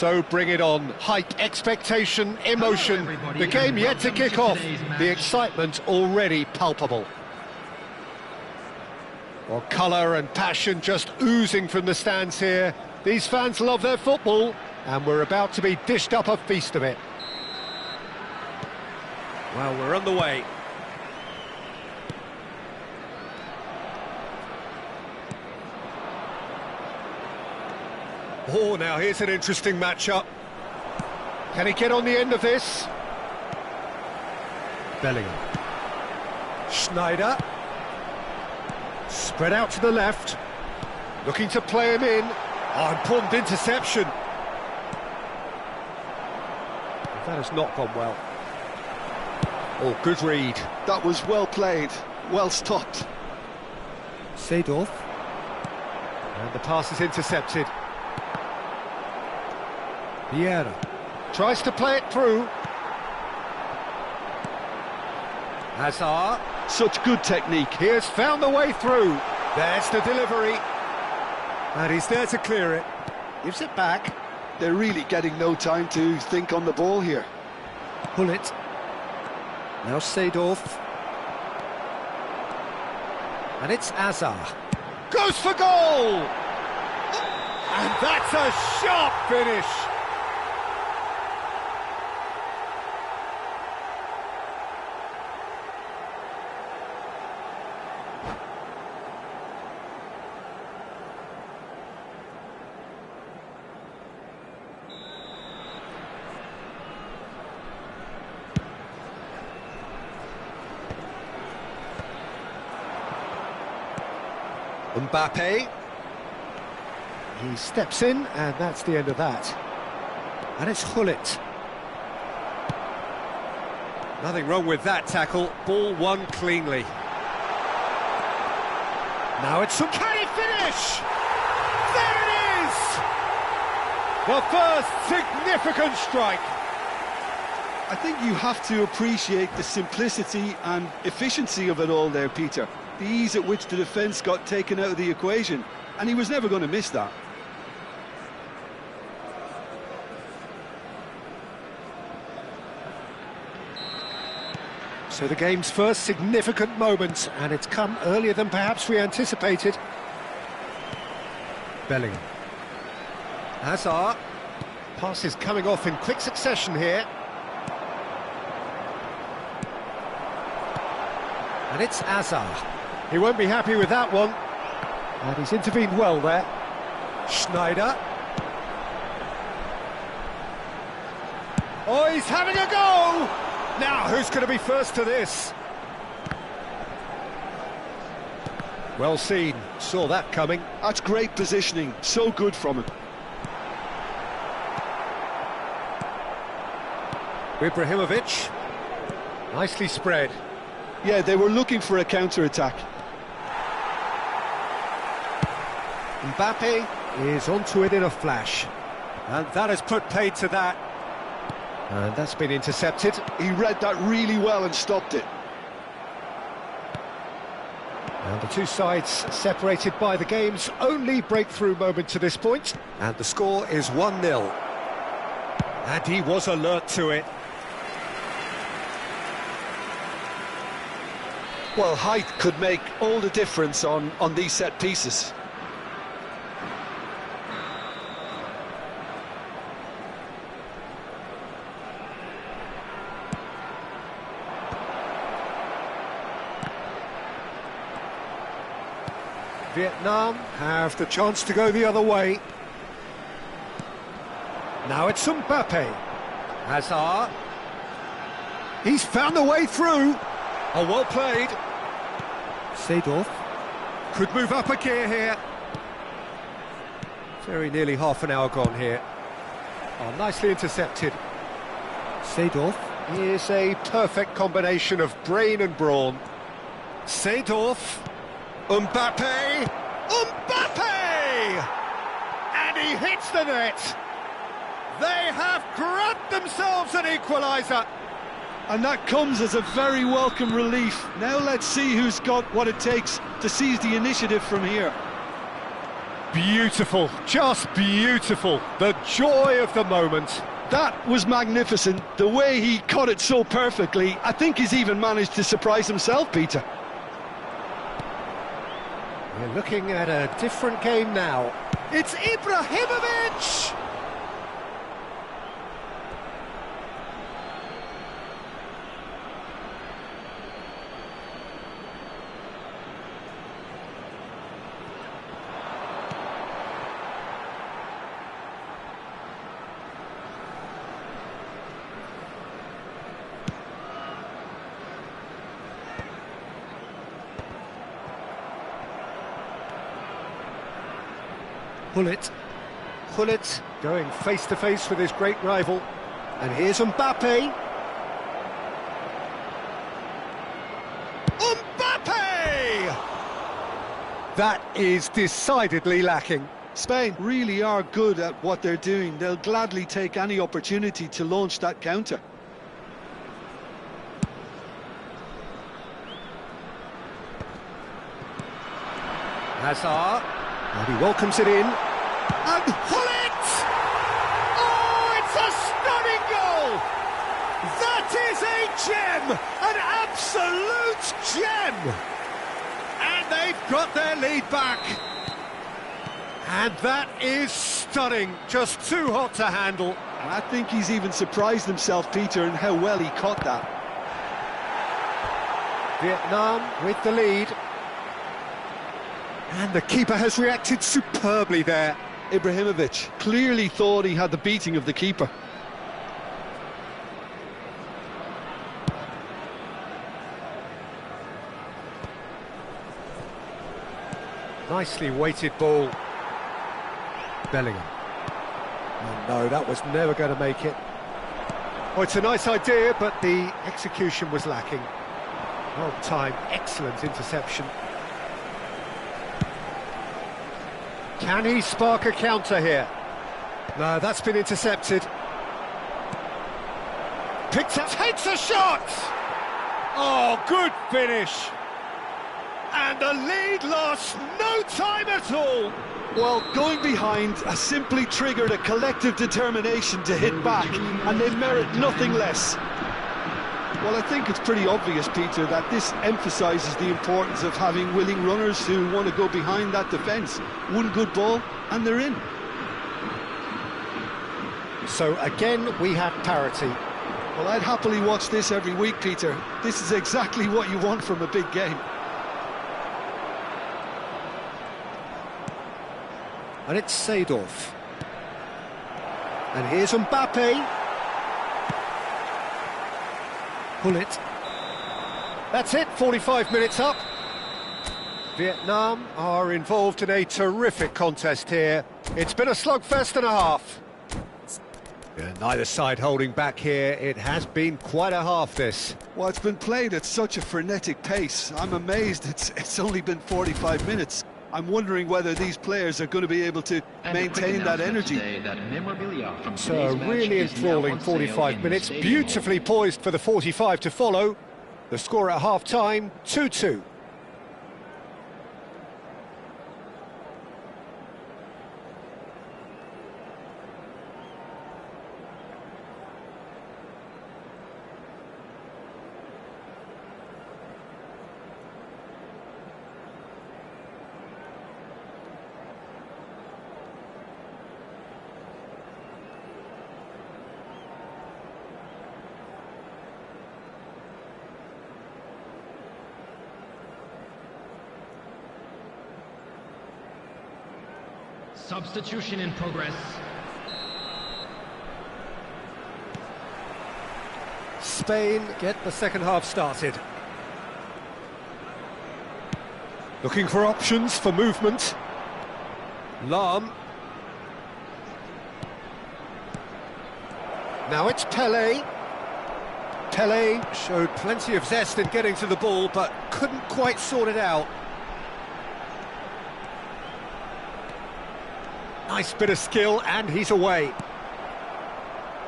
So bring it on. Hype, expectation, emotion. The game yet to kick off. The excitement already palpable. Well, colour and passion just oozing from the stands here. These fans love their football, and we're about to be dished up a feast of it. Well, we're on the way. Oh, now here's an interesting matchup. Can he get on the end of this? Bellingham. Schneider. Spread out to the left. Looking to play him in. Oh, important interception. That has not gone well. Oh, good read. That was well played, well stopped. Seedorf. And the pass is intercepted. Vieira tries to play it through. Hazard. Such good technique. He has found the way through. There's the delivery. And he's there to clear it. Gives it back. They're really getting no time to think on the ball here. Pull it. Now Seedorf. And it's Hazard. Goes for goal! And that's a sharp finish. Mbappe. He steps in, and that's the end of that. And it's Hullet. Nothing wrong with that tackle. Ball won cleanly. Now it's some... Can he finish? There it is! The first significant strike. I think you have to appreciate the simplicity and efficiency of it all there, Peter. The ease at which the defence got taken out of the equation, and he was never going to miss that. So the game's first significant moment, and it's come earlier than perhaps we anticipated. Bellingham. Hazard. Pass is coming off in quick succession here. And it's Hazard. He won't be happy with that one. And he's intervened well there. Schneider. Oh, he's having a go! Now, who's going to be first to this? Well seen. Saw that coming. That's great positioning. So good from him. Ibrahimovic. Nicely spread. Yeah, they were looking for a counter-attack. Mbappe is onto it in a flash. And that has put paid to that. And that's been intercepted. He read that really well and stopped it. And the two sides separated by the game's only breakthrough moment to this point. And the score is 1-0. And he was alert to it. Well, height could make all the difference on these set pieces. Vietnam have the chance to go the other way. Now it's Mbappe. Hazard. He's found the way through. Oh, well played. Seedorf could move up a gear here. Very nearly half an hour gone here. Oh, nicely intercepted. Seedorf is a perfect combination of brain and brawn. Seedorf. Mbappe! Mbappe! And he hits the net! They have grabbed themselves an equaliser! And that comes as a very welcome relief. Now let's see who's got what it takes to seize the initiative from here. beautiful, just beautiful. The joy of the moment. That was magnificent. The way he cut it so perfectly, I think he's even managed to surprise himself, Peter. We're looking at a different game now. It's Ibrahimovic! Gullit going face-to-face with his great rival. And here's Mbappe. Mbappe! That is decidedly lacking. Spain really are good at what they're doing. They'll gladly take any opportunity to launch that counter. Hazard. And he welcomes it in. And Gullit! Oh, it's a stunning goal! That is a gem! An absolute gem! And they've got their lead back. And that is stunning. Just too hot to handle. And I think he's even surprised himself, Peter, in how well he caught that. Vietnam with the lead. And the keeper has reacted superbly there. Ibrahimovic clearly thought he had the beating of the keeper. Nicely weighted ball. Bellingham. Oh no, that was never going to make it. Oh, it's a nice idea, but the execution was lacking. Well timed, excellent interception. Can he spark a counter here? No, that's been intercepted. Picked up, takes a shot! Oh, good finish! And the lead lost no time at all! Well, going behind has simply triggered a collective determination to hit back, and they merit nothing less. Well, I think it's pretty obvious, Peter, that this emphasises the importance of having willing runners who want to go behind that defence. One good ball, and they're in. So, again, we have parity. Well, I'd happily watch this every week, Peter. This is exactly what you want from a big game. And it's Seedorf. And here's Mbappe. Gullit. That's it, 45 minutes up. Vietnam are involved in a terrific contest here. It's been a slugfest and a half. Yeah, neither side holding back here. It has been quite a half, this. Well, it's been played at such a frenetic pace. I'm amazed it's only been 45 minutes. I'm wondering whether these players are going to be able to maintain that energy. So a really enthralling 45 minutes, beautifully poised for the 45 to follow. The score at half-time, 2-2. Substitution in progress. Spain get the second half started. Looking for options for movement. Lahm. Now it's Pelé. Pelé showed plenty of zest in getting to the ball, but couldn't quite sort it out. Nice bit of skill, and he's away.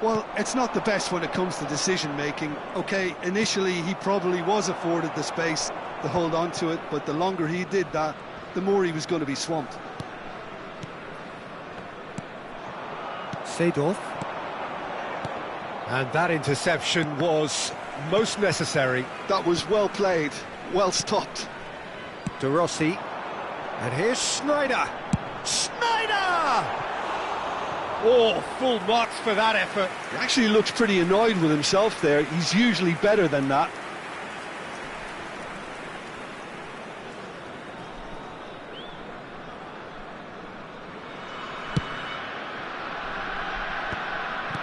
Well, it's not the best when it comes to decision-making. OK, initially he probably was afforded the space to hold on to it, but the longer he did that, the more he was going to be swamped. Seedorf. And that interception was most necessary. That was well played, well stopped. De Rossi. And here's Schneider. Schneider! Oh, full marks for that effort. He actually looks pretty annoyed with himself there. He's usually better than that.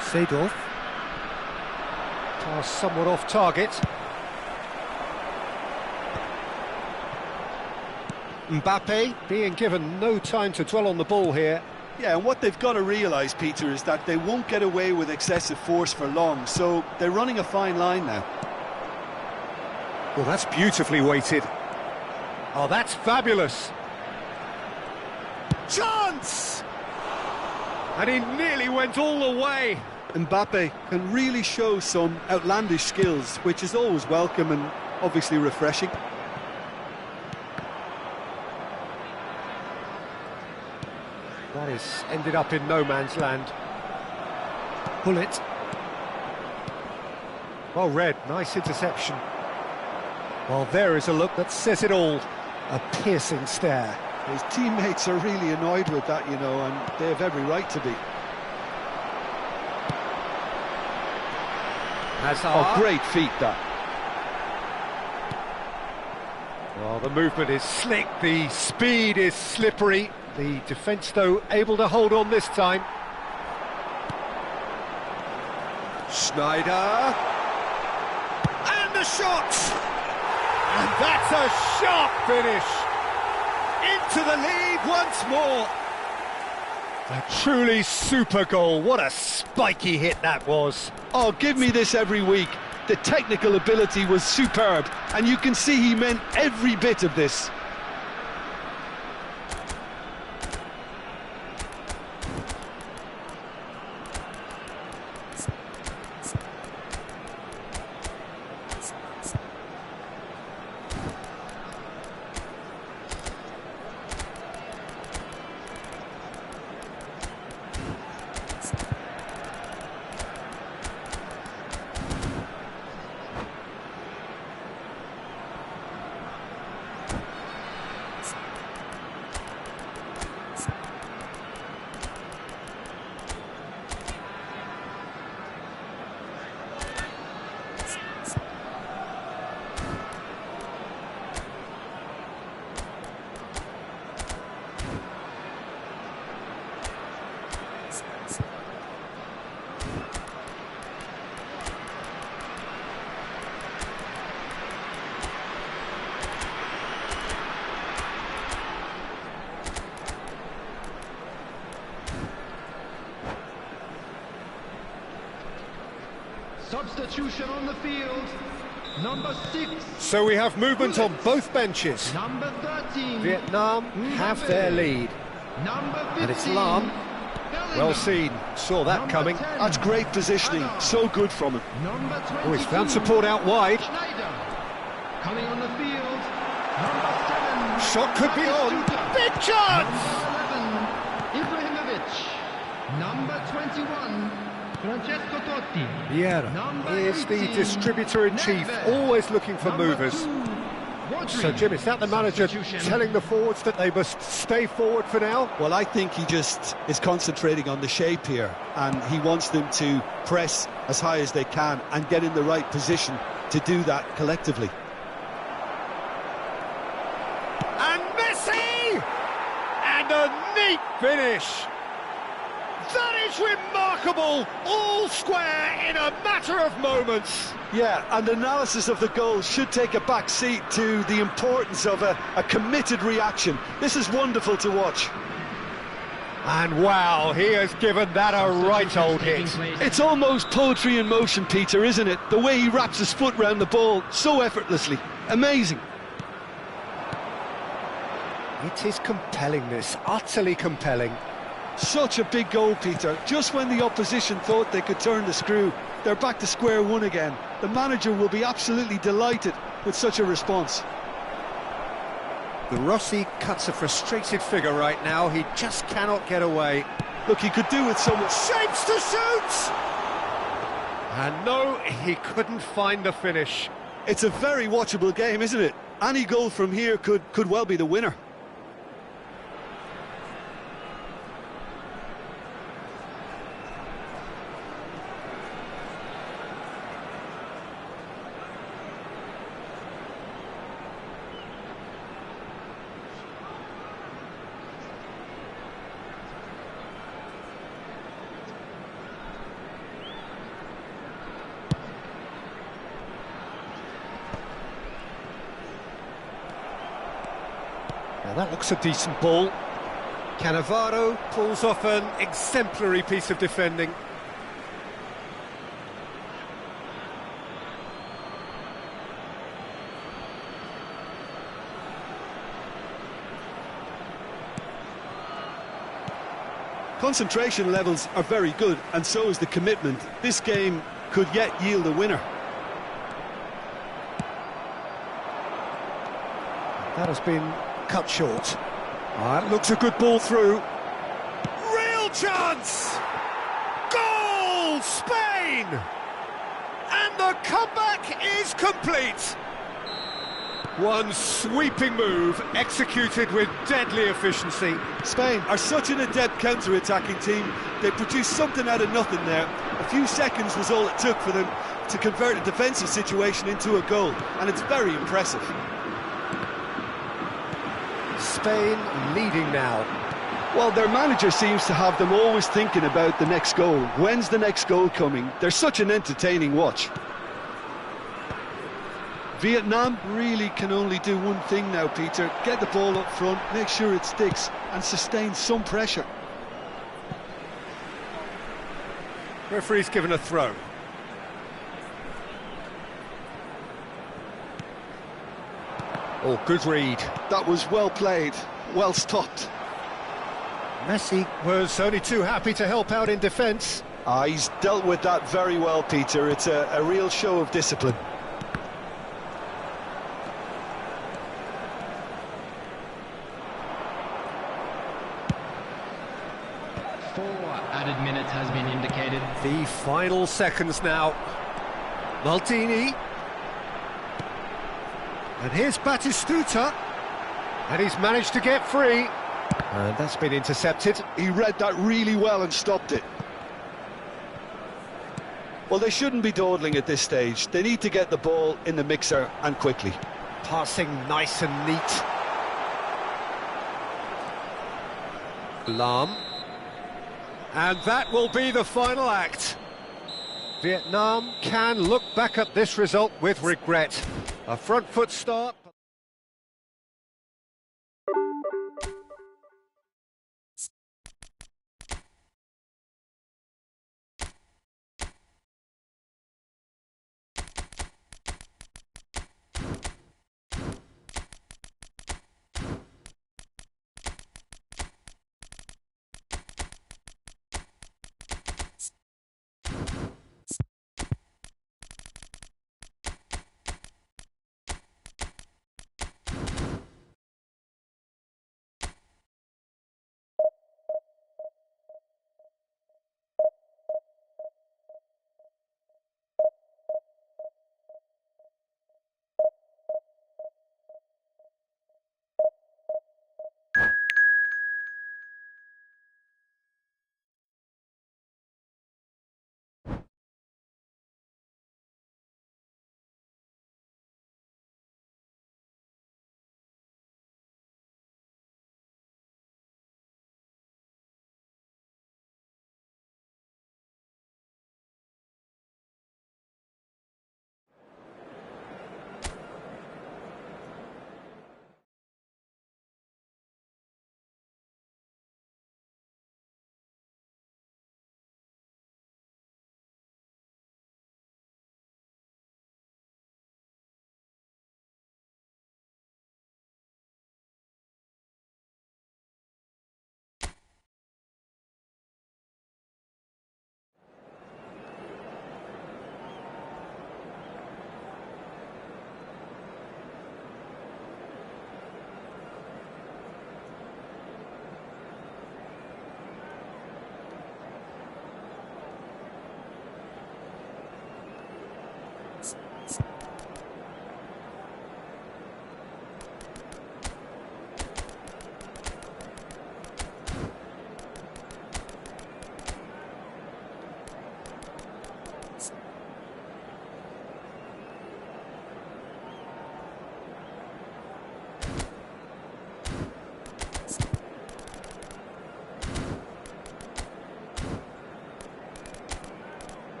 Seedorf. Pass somewhat off target. Mbappe being given no time to dwell on the ball here. Yeah, and what they've got to realise, Peter, is that they won't get away with excessive force for long, so they're running a fine line now. Well, that's beautifully weighted. Oh, that's fabulous. Chance! And he nearly went all the way. Mbappe can really show some outlandish skills, which is always welcome and obviously refreshing. That is ended up in no man's land. Bullet. Well read, nice interception. Well, there is a look that says it all. A piercing stare. His teammates are really annoyed with that, you know, and they have every right to be. Oh, great feat, that. Well, the movement is slick, the speed is slippery. The defence, though, able to hold on this time. Schneider. And the shot! And that's a sharp finish. Into the lead once more. A truly super goal. What a spiky hit that was. Oh, give me this every week. The technical ability was superb, and you can see he meant every bit of this. Substitution on the field. Number 6. So we have movement on both benches. Number 13. Vietnam have their lead. Number 15. And it's Lam. Well seen. Saw that Number coming. 10. That's great positioning. So good from him. Number 22. Oh, he's found support out wide. Schneider. Coming on the field. Number 7. Shot could be on. Big chance! Number 11. Ibrahimovic. Number 21. Francesco Totti. Vieira Number is the 18, distributor-in-chief, Neves. always looking for Number movers. 2, Rodri. So, Jim, is that the manager Substitution. telling the forwards that they must stay forward for now? Well, I think he just is concentrating on the shape here, and he wants them to press as high as they can and get in the right position to do that collectively. And Messi! And a neat finish! That is remarkable! All square in a matter of moments! Yeah, and analysis of the goal should take a back seat to the importance of a committed reaction. This is wonderful to watch. And wow, he has given that a right old hit. It's almost poetry in motion, Peter, isn't it? The way he wraps his foot round the ball so effortlessly. Amazing. It is compelling, this, utterly compelling. Such a big goal, Peter. Just when the opposition thought they could turn the screw, they're back to square one again. The manager will be absolutely delighted with such a response. The Rossi cuts a frustrated figure right now. He just cannot get away. Look, he could do with someone... Shapes to shoot! And no, he couldn't find the finish. It's a very watchable game, isn't it? Any goal from here could well be the winner. Now that looks a decent ball. Cannavaro pulls off an exemplary piece of defending. Concentration levels are very good, and so is the commitment. This game could yet yield a winner. That has been cut short. That looks a good ball through. Real chance! Goal! Spain! And the comeback is complete. One sweeping move executed with deadly efficiency. Spain are such an adept counter-attacking team. They produced something out of nothing there. A few seconds was all it took for them to convert a defensive situation into a goal, and it's very impressive. Spain leading now. Well, their manager seems to have them always thinking about the next goal. When's the next goal coming? They're such an entertaining watch. Vietnam really can only do one thing now, Peter. Get the ball up front, make sure it sticks, and sustain some pressure. Referee's given a throw. Oh, good read. That was well played, well stopped. Messi was only too happy to help out in defence. He's dealt with that very well, Peter. It's a real show of discipline. Added minutes has been indicated. The final seconds now. Maldini. And here's Batistuta. And he's managed to get free. And that's been intercepted. He read that really well and stopped it. Well, they shouldn't be dawdling at this stage. They need to get the ball in the mixer and quickly. Passing nice and neat. Lam. And that will be the final act. Vietnam can look back at this result with regret. A front foot start.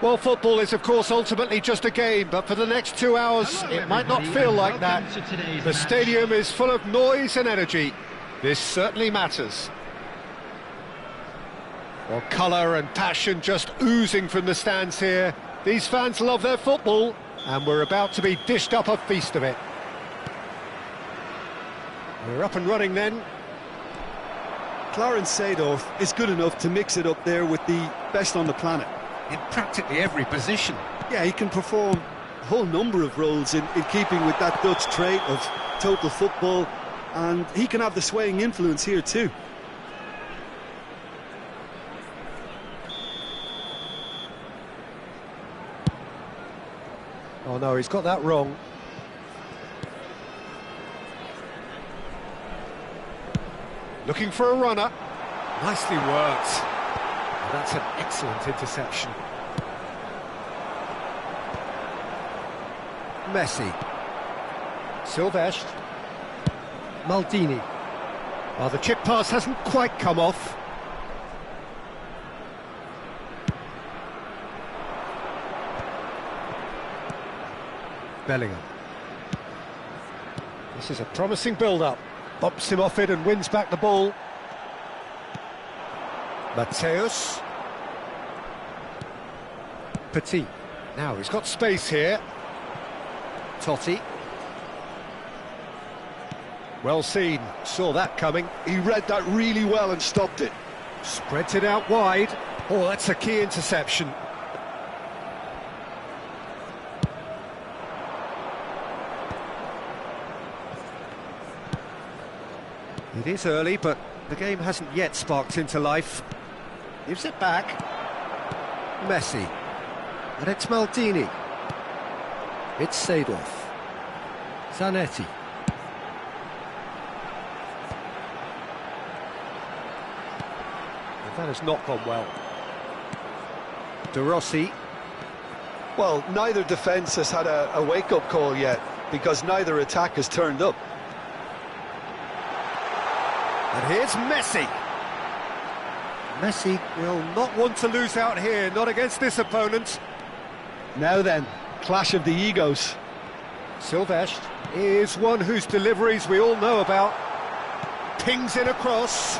Well, football is, of course, ultimately just a game, but for the next 2 hours, Hello, it might not everybody, feel and like that. welcome to today's The match. stadium is full of noise and energy. This certainly matters. Well, colour and passion just oozing from the stands here. These fans love their football, and we're about to be dished up a feast of it. We're up and running then. Clarence Seedorf is good enough to mix it up there with the best on the planet. In practically every position. Yeah, he can perform a whole number of roles in keeping with that Dutch trait of total football, and he can have the swaying influence here too. Oh no, he's got that wrong. Looking for a runner. Nicely worked. And that's an excellent interception. Messi. Silvestre. Maldini. Well, the chip pass hasn't quite come off. Bellingham. This is a promising build-up. Bumps him off it and wins back the ball. Mateus. Petit. Now he's got space here. Totti. Well seen, saw that coming. He read that really well and stopped it. Spreads it out wide. Oh, that's a key interception. It is early, but the game hasn't yet sparked into life. Gives it back. Messi. And it's Maldini. It's Seedorf. Zanetti. And that has not gone well. De Rossi. Well, neither defence has had a wake-up call yet, because neither attack has turned up. And here's Messi. Messi will not want to lose out here, not against this opponent. Now then, clash of the egos. Silvestre is one whose deliveries we all know about. Pings in across.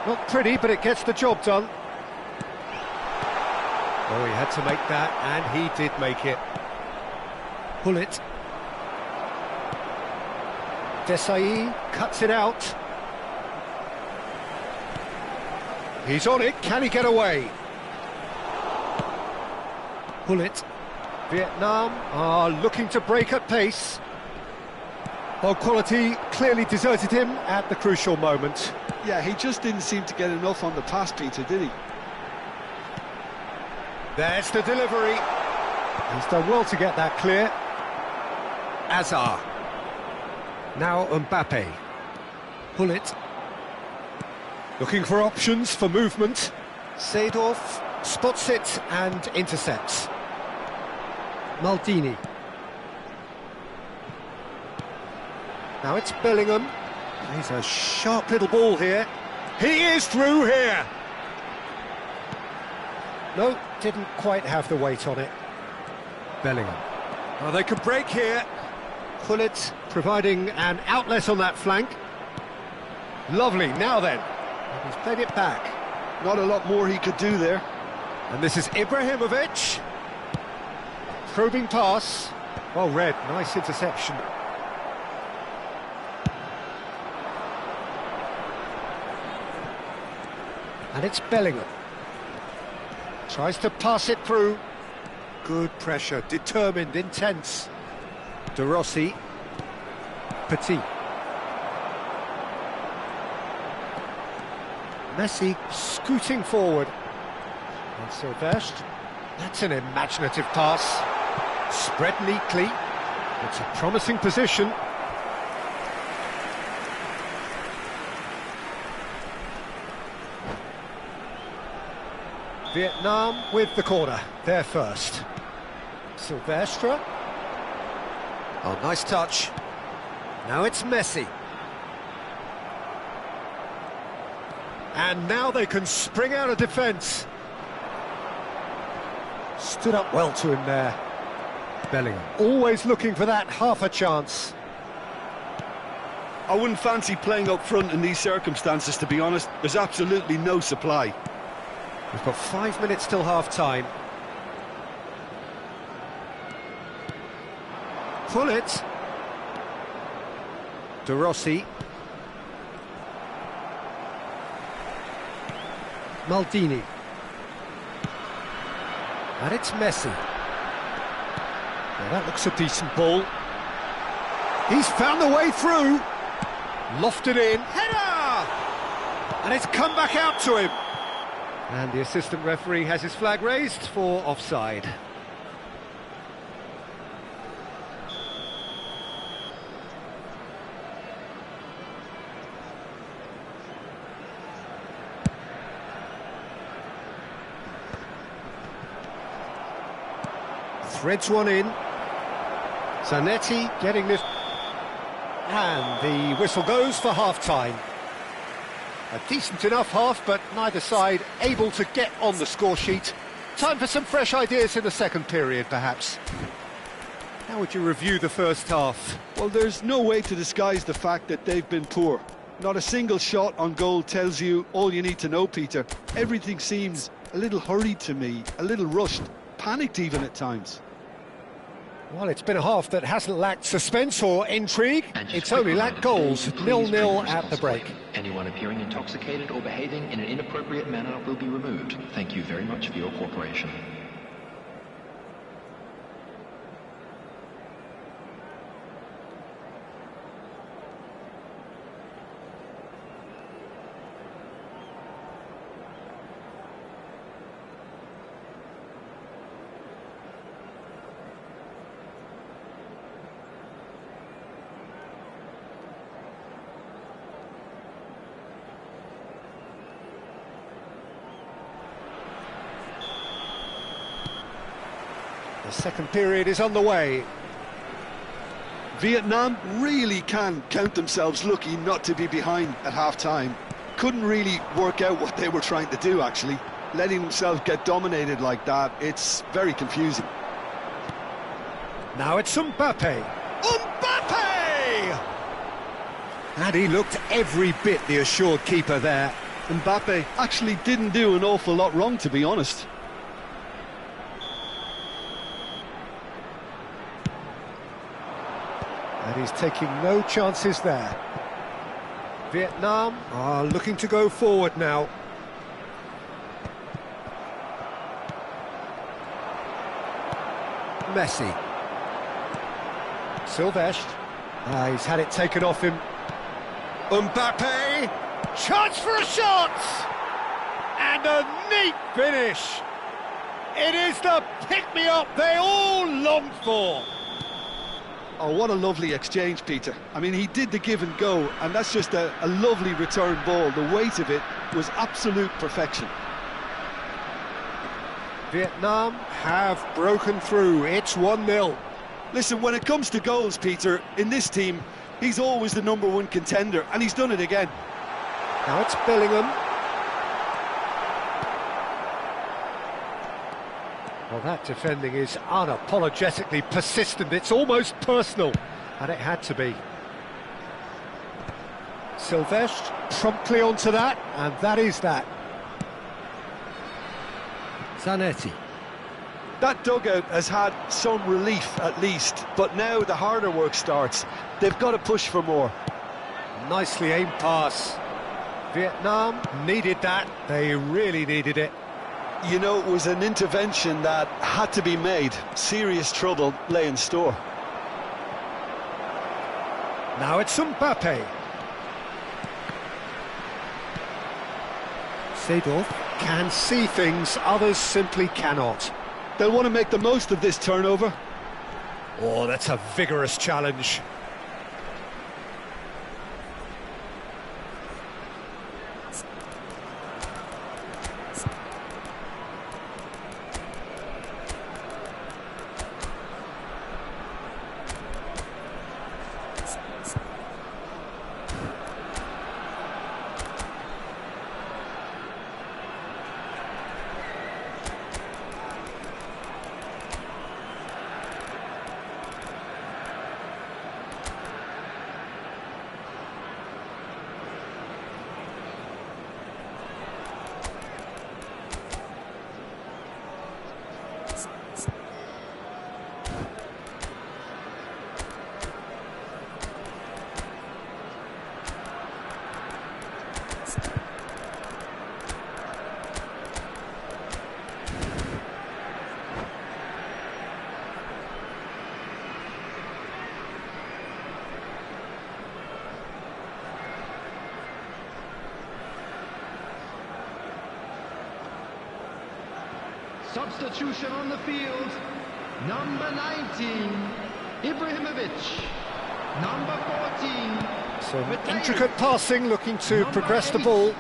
Not pretty, but it gets the job done. Oh, he had to make that, and he did make it. Hullet. Desai cuts it out. He's on it, can he get away? Hullet. Vietnam are looking to break at pace. Well, quality clearly deserted him at the crucial moment. Yeah, he just didn't seem to get enough on the pass, Peter, did he? There's the delivery. He's done well to get that clear. Azar. Now Mbappe. Hullet. Looking for options for movement. Seedorf spots it and intercepts. Maldini. Now it's Bellingham. He's a sharp little ball here. He is through here. No, didn't quite have the weight on it. Bellingham. Oh, they could break here. Hullet providing an outlet on that flank. Lovely, now then. He's played it back. Not a lot more he could do there. And this is Ibrahimovic. Probing pass. Well read, nice interception. And it's Bellingham. Tries to pass it through. Good pressure, determined, intense. De Rossi. Petit. Messi scooting forward. And Silvestre. That's an imaginative pass. Spread neatly. It's a promising position. Vietnam with the corner, there first. Silvestre. Oh, nice touch. Now it's Messi. And now they can spring out of defence. Stood up well to him there. Bellingham, always looking for that half a chance. I wouldn't fancy playing up front in these circumstances, to be honest. There's absolutely no supply. We've got 5 minutes till half-time. Pull it. De Rossi. Maldini. And it's Messi. Now that looks a decent ball. He's found the way through. Lofted in. Header! And it's come back out to him. And the assistant referee has his flag raised for offside. Threads one in. Zanetti getting this. And the whistle goes for half-time. A decent enough half, but neither side able to get on the score sheet. Time for some fresh ideas in the second period, perhaps. How would you review the first half? Well, there's no way to disguise the fact that they've been poor. Not a single shot on goal tells you all you need to know, Peter. Everything seems a little hurried to me, a little rushed, panicked even at times. Well, it's been a half that hasn't lacked suspense or intrigue. It's only lacked goals. 0-0 at the break. Anyone appearing intoxicated or behaving in an inappropriate manner will be removed. Thank you very much for your cooperation. The second period is on the way. Vietnam really can count themselves lucky not to be behind at half-time. Couldn't really work out what they were trying to do, actually. Letting themselves get dominated like that, it's very confusing. Now it's Mbappe. Mbappe! And he looked every bit the assured keeper there. Mbappe actually didn't do an awful lot wrong, to be honest. And he's taking no chances there. Vietnam are looking to go forward now. Messi. Silvestre. He's had it taken off him. Mbappe! Chance for a shot! And a neat finish! It is the pick-me-up they all longed for! Oh, what a lovely exchange, Peter. I mean, he did the give and go, and that's just a lovely return ball. The weight of it was absolute perfection. Vietnam have broken through. It's 1-0. Listen, when it comes to goals, Peter, in this team, he's always the #1 contender, and he's done it again. Now it's Bellingham. Well, that defending is unapologetically persistent. It's almost personal, and it had to be. Silvestre promptly onto that, and that is that. Zanetti. That dugout has had some relief, at least, but now the harder work starts. They've got to push for more. Nicely aimed pass. Vietnam needed that. They really needed it. You know, it was an intervention that had to be made. Serious trouble lay in store. Now it's Mbappe. Seedorf can see things others simply cannot. They'll want to make the most of this turnover. Oh, that's a vigorous challenge. Substitution on the field. Number 19, Ibrahimovic. Number 14, Some Mateo. intricate passing, looking to progress the ball.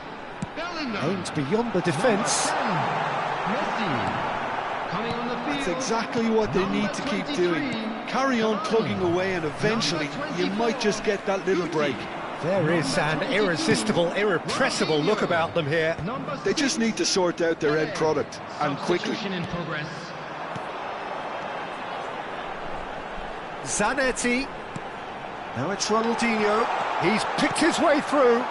Bellingham. Aimed beyond the defence. Messi. Coming on the field. That's exactly what they need to keep doing. Carry on plugging away and eventually you might just get that little break. There is an irresistible, irrepressible look about them here. They just need to sort out their end product, and quickly. Substitution in progress. Zanetti. Now it's Ronaldinho. He's picked his way through.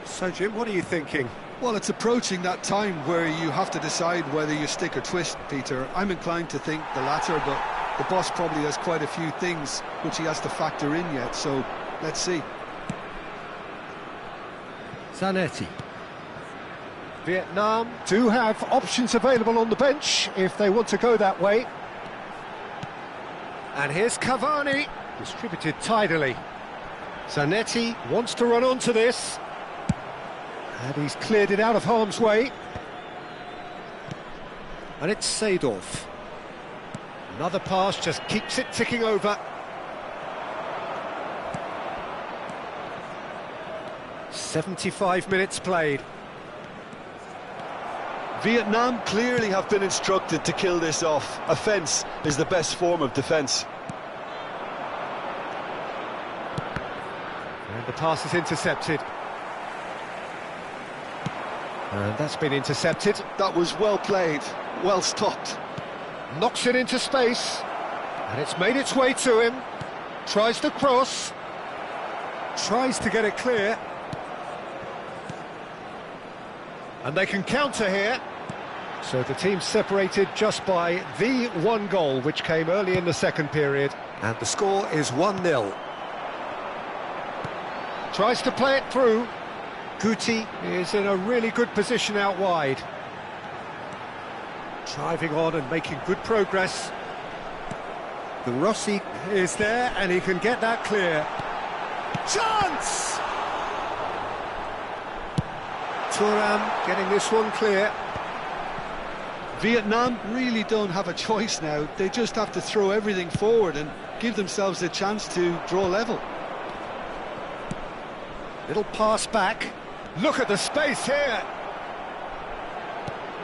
So, Jim, what are you thinking? Well, it's approaching that time where you have to decide whether you stick or twist, Peter. I'm inclined to think the latter, but the boss probably has quite a few things which he has to factor in yet, so let's see. Zanetti. Vietnam do have options available on the bench if they want to go that way. And here's Cavani, distributed tidily. Zanetti wants to run onto this. And he's cleared it out of harm's way. And it's Seedorf. Another pass just keeps it ticking over. "75 minutes played. Vietnam clearly have been instructed to kill this off. Offence is the best form of defence. And the pass is intercepted. And that's been intercepted. That was well played, well stopped. Knocks it into space. And it's made its way to him. Tries to cross. Tries to get it clear. And they can counter here. So the team's separated just by the one goal, which came early in the second period. And the score is 1-0. Tries to play it through. Guti is in a really good position out wide. Driving on and making good progress. The Rossi is there and he can get that clear. Chance! Thuram getting this one clear. Vietnam really don't have a choice now. They just have to throw everything forward and give themselves a chance to draw level. Little pass back. Look at the space here.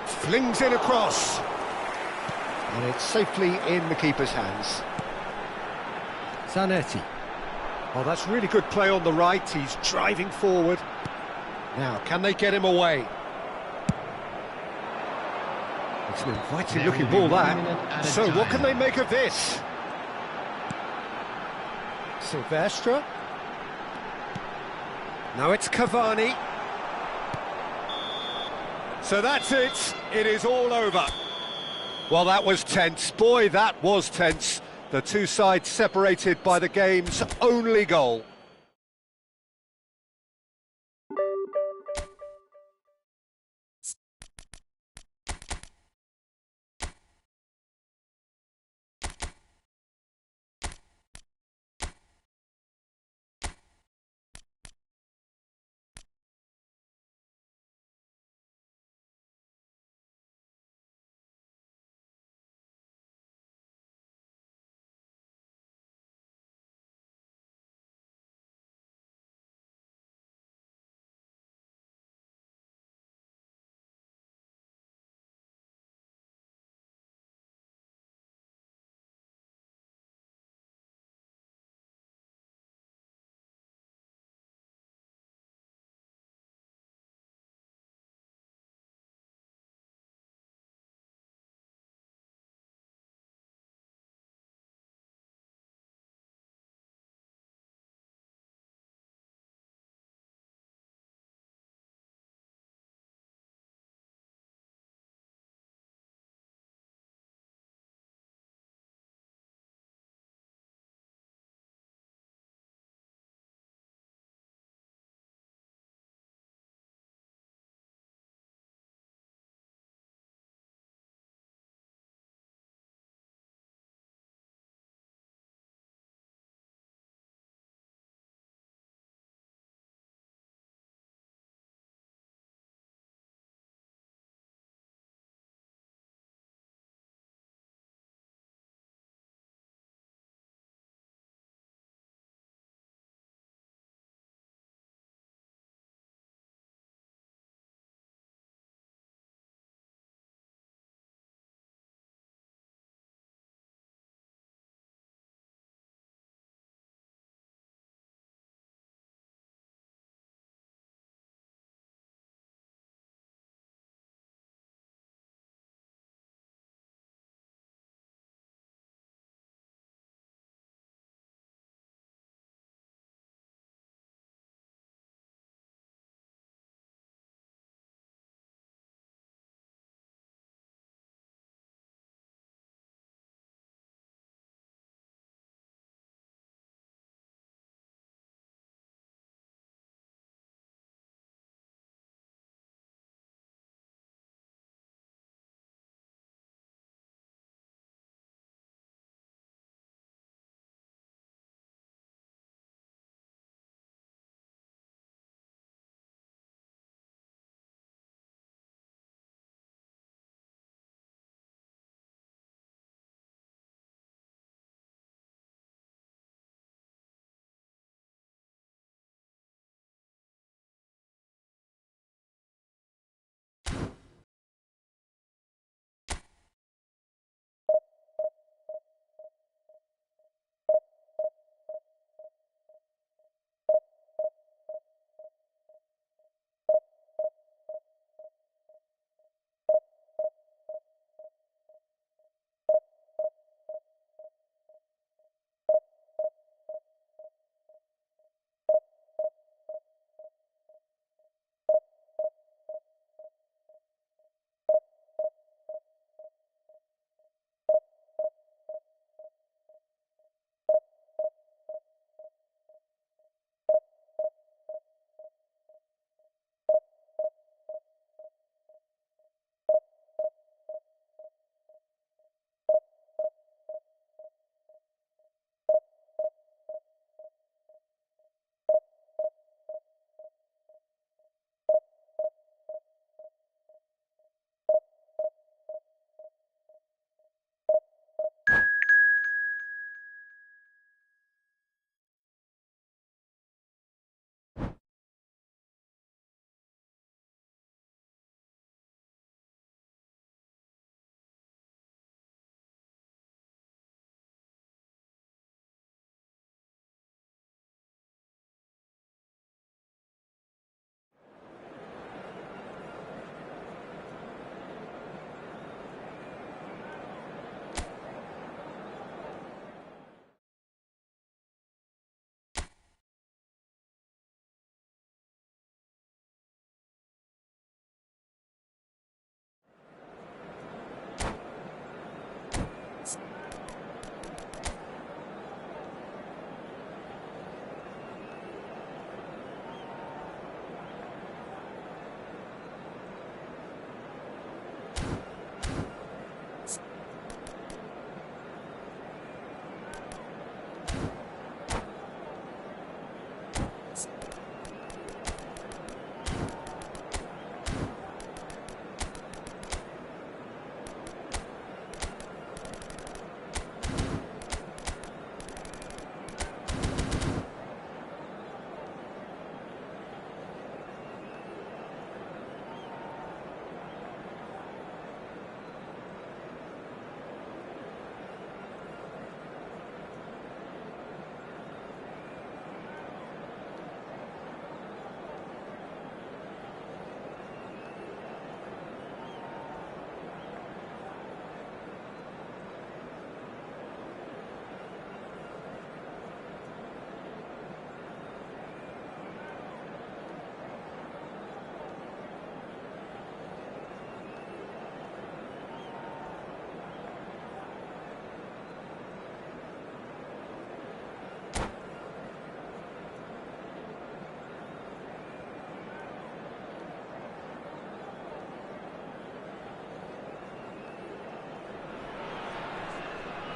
Flings it across. And it's safely in the keeper's hands. Zanetti. Oh, that's really good play on the right. He's driving forward. Now, can they get him away? It's an inviting looking ball, that. So, what can they make of this? Silvestre. Now it's Cavani. So that's it. It is all over. Well, that was tense. Boy, that was tense. The two sides separated by the game's only goal.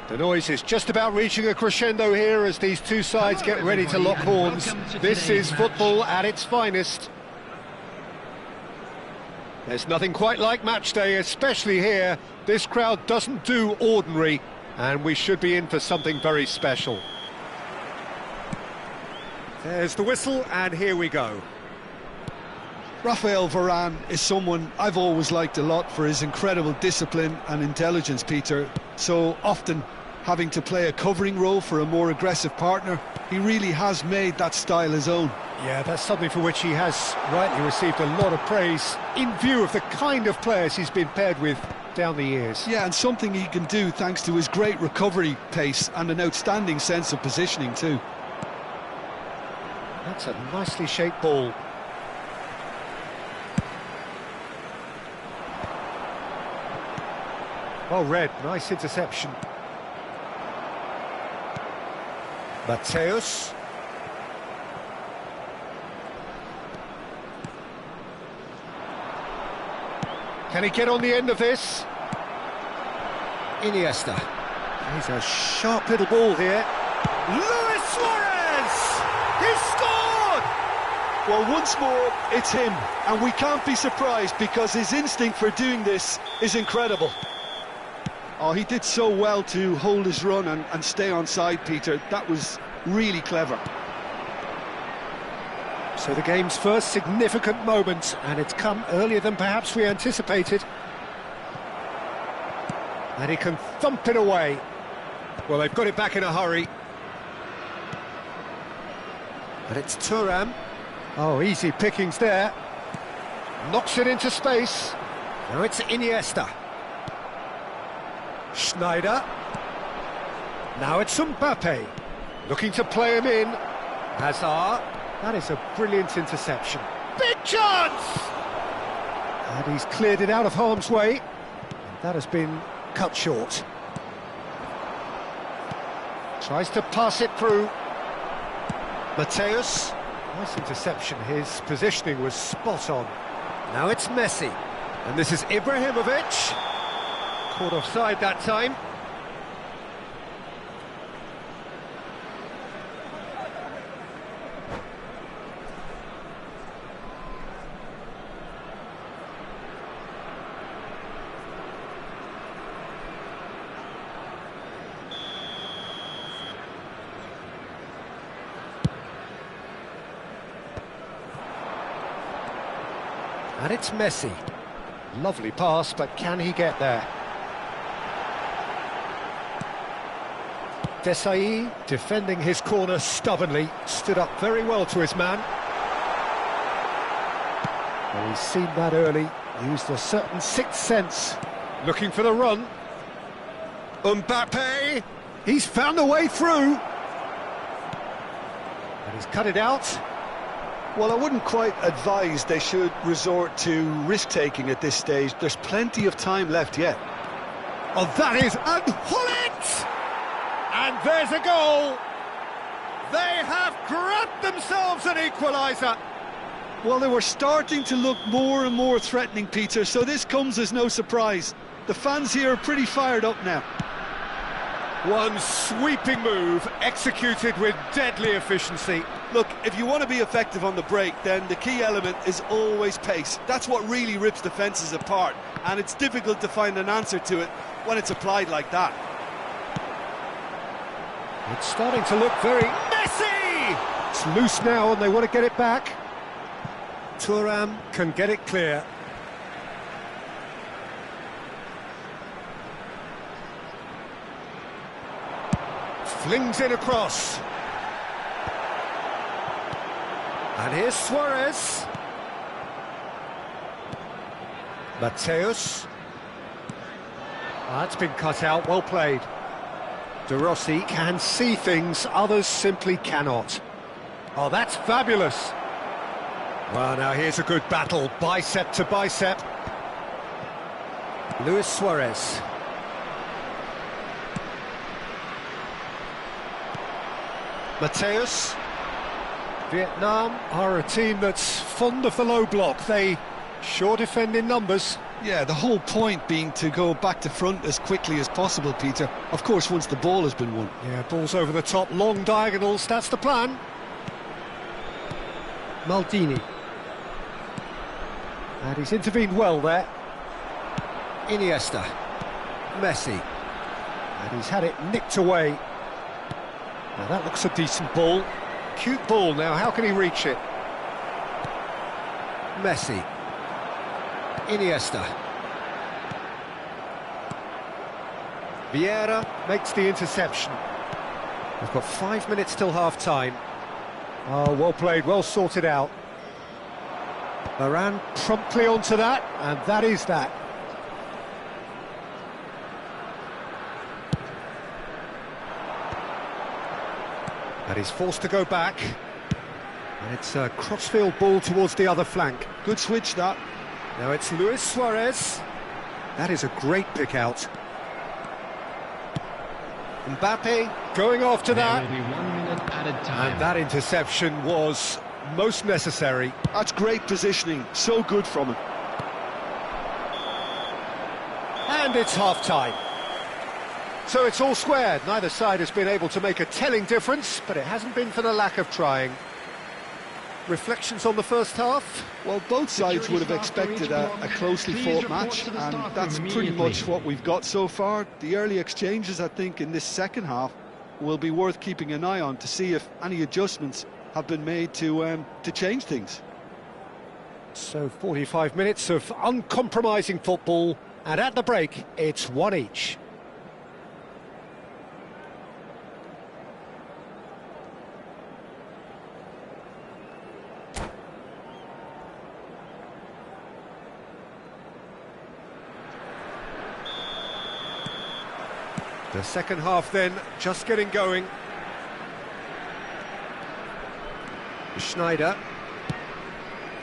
The noise is just about reaching a crescendo here as these two sides get ready to lock horns. This is football at its finest. There's nothing quite like match day, especially here. This crowd doesn't do ordinary, and we should be in for something very special. There's the whistle, and here we go. Raphael Varane is someone I've always liked a lot for his incredible discipline and intelligence, Peter. So often having to play a covering role for a more aggressive partner, he really has made that style his own. Yeah, that's something for which he has rightly received a lot of praise in view of the kind of players he's been paired with down the years. Yeah, and something he can do thanks to his great recovery pace and an outstanding sense of positioning too. That's a nicely shaped ball. Well read, nice interception. Mateus. Can he get on the end of this? Iniesta. He's a sharp little ball here. Luis Suarez! He scored! Well, once more, it's him, and we can't be surprised because his instinct for doing this is incredible. Oh, he did so well to hold his run and stay on side, Peter. That was really clever. So the game's first significant moment, and it's come earlier than perhaps we anticipated. And he can thump it away. Well, they've got it back in a hurry. But it's Thuram. Oh, easy pickings there. Knocks it into space. Now it's Iniesta. Schneider. Now it's Mbappe. Looking to play him in. Hazard. That is a brilliant interception. Big chance! And he's cleared it out of harm's way. And that has been cut short. Tries to pass it through. Mateus. Nice interception. His positioning was spot on. Now it's Messi. And this is Ibrahimovic. Caught offside that time. And it's Messi. Lovely pass, but can he get there? Desai, defending his corner stubbornly, stood up very well to his man. Well, he's seen that early, used a certain sixth sense, looking for the run. Mbappe, he's found a way through. And he's cut it out. Well, I wouldn't quite advise they should resort to risk-taking at this stage. There's plenty of time left yet. Oh, that is... And pull it! And there's a goal! They have grabbed themselves an equaliser! Well, they were starting to look more and more threatening, Peter, so this comes as no surprise. The fans here are pretty fired up now. One sweeping move, executed with deadly efficiency. Look, if you want to be effective on the break, then the key element is always pace. That's what really rips defences apart, and it's difficult to find an answer to it when it's applied like that. It's starting to look very Messi! It's loose now and they want to get it back. Thuram can get it clear. Flings it across. And here's Suarez. Mateus. That's been cut out, well played. De Rossi can see things others simply cannot. Oh, that's fabulous. Well, now here's a good battle, bicep to bicep. Luis Suarez. Mateus. Vietnam are a team that's fond of the low block. They Sure defending numbers. Yeah, the whole point being to go back to front as quickly as possible, Peter. Of course, once the ball has been won. Yeah, ball's over the top, long diagonals, that's the plan. Maldini. And he's intervened well there. Iniesta. Messi. And he's had it nicked away. Now that looks a decent ball. Cute ball now, how can he reach it? Messi. Iniesta. Vieira makes the interception. We've got 5 minutes till half-time. Oh, well played, well sorted out. Varane promptly onto that, and that is that. And he's forced to go back. And it's a crossfield ball towards the other flank. Good switch, that. Now it's Luis Suarez. That is a great pick out. Mbappe going after that. There will be 1 minute added time. And that interception was most necessary. That's great positioning. So good from him. And it's half-time. So it's all squared. Neither side has been able to make a telling difference, but it hasn't been for the lack of trying. Reflections on the first half? Well, both sides would have expected a closely fought match, and that's pretty much what we've got so far. The early exchanges, I think, in this second half will be worth keeping an eye on to see if any adjustments have been made to change things. So 45 minutes of uncompromising football, and at the break, it's one each. The second half then, just getting going. Schneider.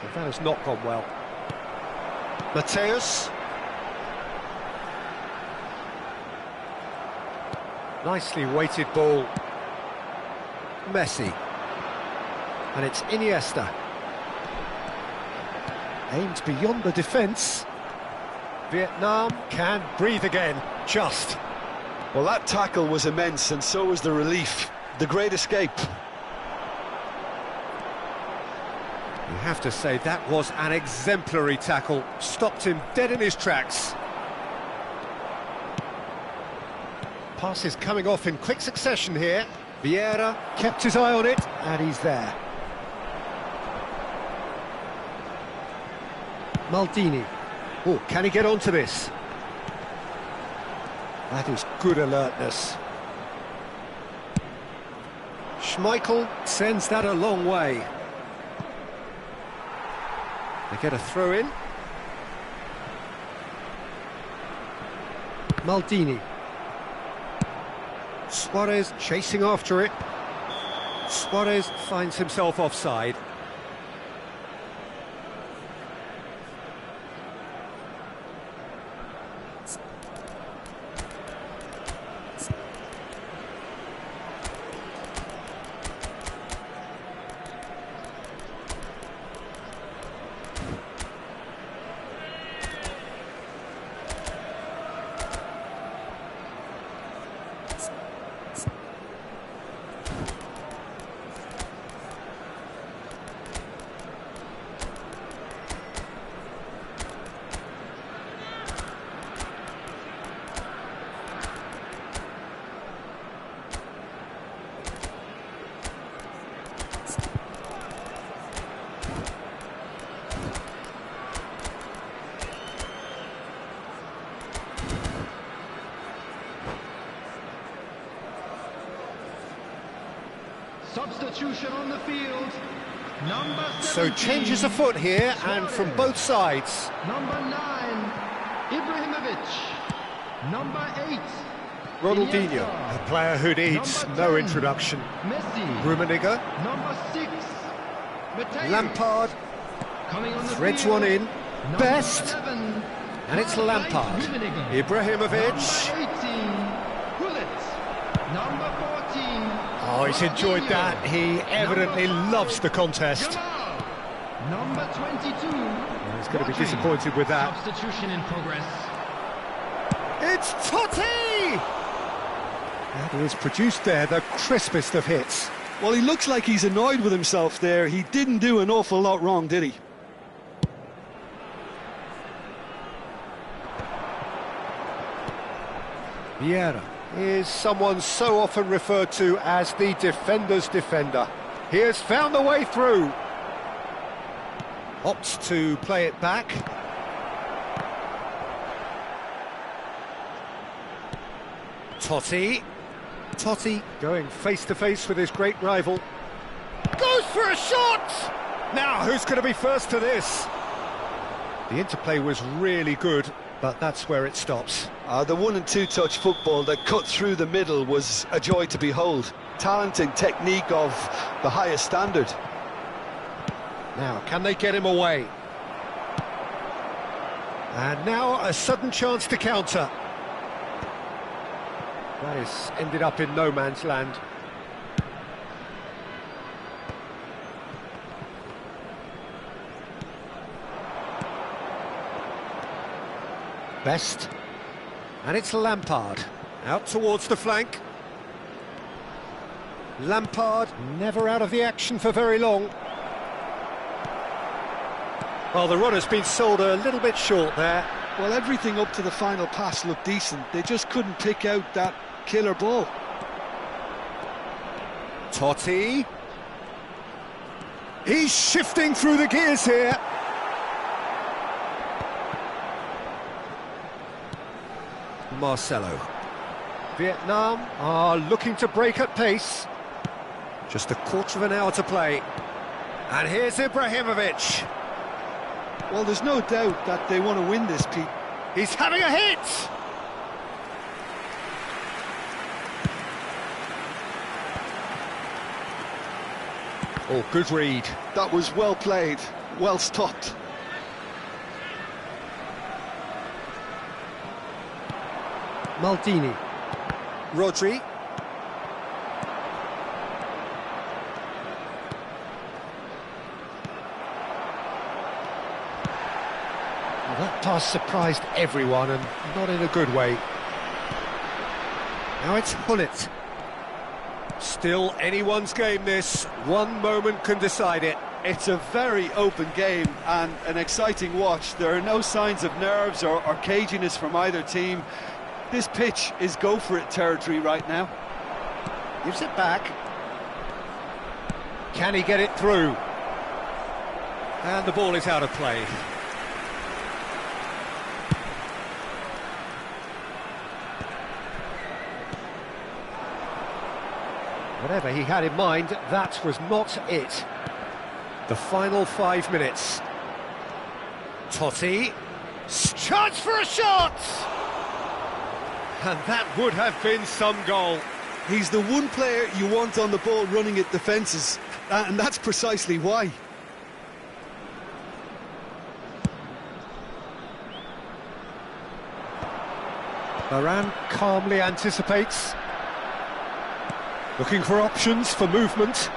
Well, that has not gone well. Mateus. Nicely weighted ball. Messi. And it's Iniesta. Aimed beyond the defence. Vietnam can breathe again, just. Well, that tackle was immense, and so was the relief. The great escape. You have to say that was an exemplary tackle. Stopped him dead in his tracks. Passes coming off in quick succession here. Vieira kept his eye on it, and he's there. Maldini. Oh, can he get onto this? That is good alertness. Schmeichel sends that a long way. They get a throw in. Maldini. Suarez chasing after it. Suarez finds himself offside. Substitution on the field. Number 17. So changes afoot here, and from both sides. Number 9, Ibrahimovic. Number 8, Ronaldinho, Iniesta. a player who needs Number no 10, introduction. Messi. Rummenigge, Number 6, Mateus. Lampard, Coming on the threads field. one in. Number Best, 11, and it's number Lampard. 8, Rummenigge. Ibrahimovic. Number 18, Gullit. Number 14. Oh, he's enjoyed that. He evidently loves the contest. Jamal. Number 22. He's going to be disappointed with that. Substitution in progress. It's Totti! And he has produced there the crispest of hits. Well, he looks like he's annoyed with himself there. He didn't do an awful lot wrong, did he? Vieira is someone so often referred to as the defender's defender. He has found the way through. Opts to play it back. Totti. Totti going face-to-face with his great rival. Goes for a shot! Now, who's going to be first to this? The interplay was really good, but that's where it stops. The 1- and 2-touch football that cut through the middle was a joy to behold. Talent and technique of the highest standard. Now, can they get him away? And now a sudden chance to counter. That has ended up in no man's land. Best. And it's Lampard. Out towards the flank. Lampard never out of the action for very long. Well, the run has been sold a little bit short there. Well, everything up to the final pass looked decent. They just couldn't pick out that killer ball. Totti. He's shifting through the gears here. Marcelo. Vietnam are looking to break at pace. Just a quarter of an hour to play. And here's Ibrahimovic. Well, there's no doubt that they want to win this, Pete. He's having a hit! Oh, good read. That was well played, well stopped. Maldini. Rodri. Well, that pass surprised everyone, and not in a good way. Now it's Hullet. Still anyone's game, this. One moment can decide it. It's a very open game and an exciting watch. There are no signs of nerves or caginess from either team. This pitch is go-for-it territory right now. Gives it back. Can he get it through? And the ball is out of play. Whatever he had in mind, that was not it. The final 5 minutes. Totti. Chance for a shot! And that would have been some goal. He's the one player you want on the ball running at defences, and that's precisely why. Varane calmly anticipates. Looking for options for movement.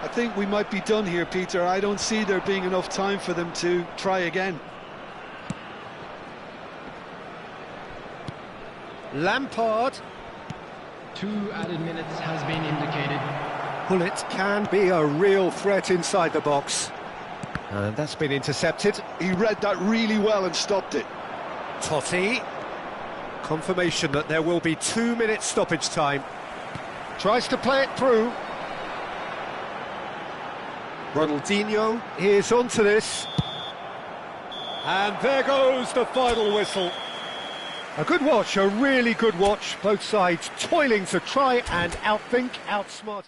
I think we might be done here, Peter. I don't see there being enough time for them to try again. Lampard. 2 added minutes has been indicated. Hullet can be a real threat inside the box. And that's been intercepted. He read that really well and stopped it. Totti. Confirmation that there will be 2 minutes stoppage time. Tries to play it through. Ronaldinho is onto this. And there goes the final whistle. A good watch, a really good watch. Both sides toiling to try and outthink, outsmart.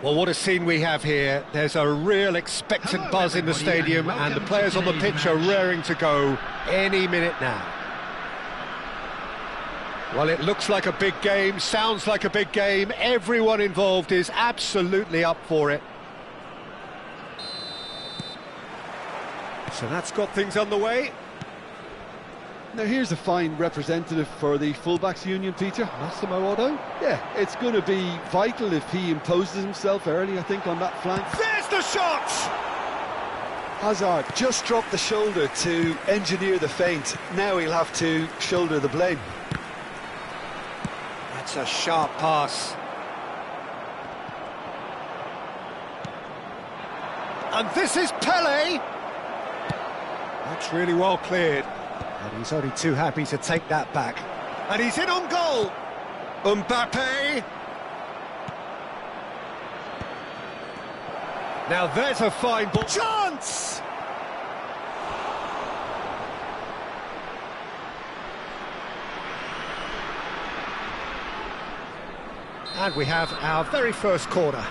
Well, what a scene we have here. There's a real expectant buzz in the stadium, and the players on the pitch are raring to go any minute now. Well, it looks like a big game, sounds like a big game. Everyone involved is absolutely up for it. So that's got things underway. Now here's a fine representative for the fullbacks union, Peter. Massimo Otto. Yeah, it's going to be vital if he imposes himself early, I think, on that flank. There's the shot! Hazard just dropped the shoulder to engineer the feint. Now he'll have to shoulder the blame. That's a sharp pass. And this is Pele! That's really well cleared. And he's only too happy to take that back. And he's in on goal! Mbappe! Now there's a fine ball. Chance! And we have our very first corner.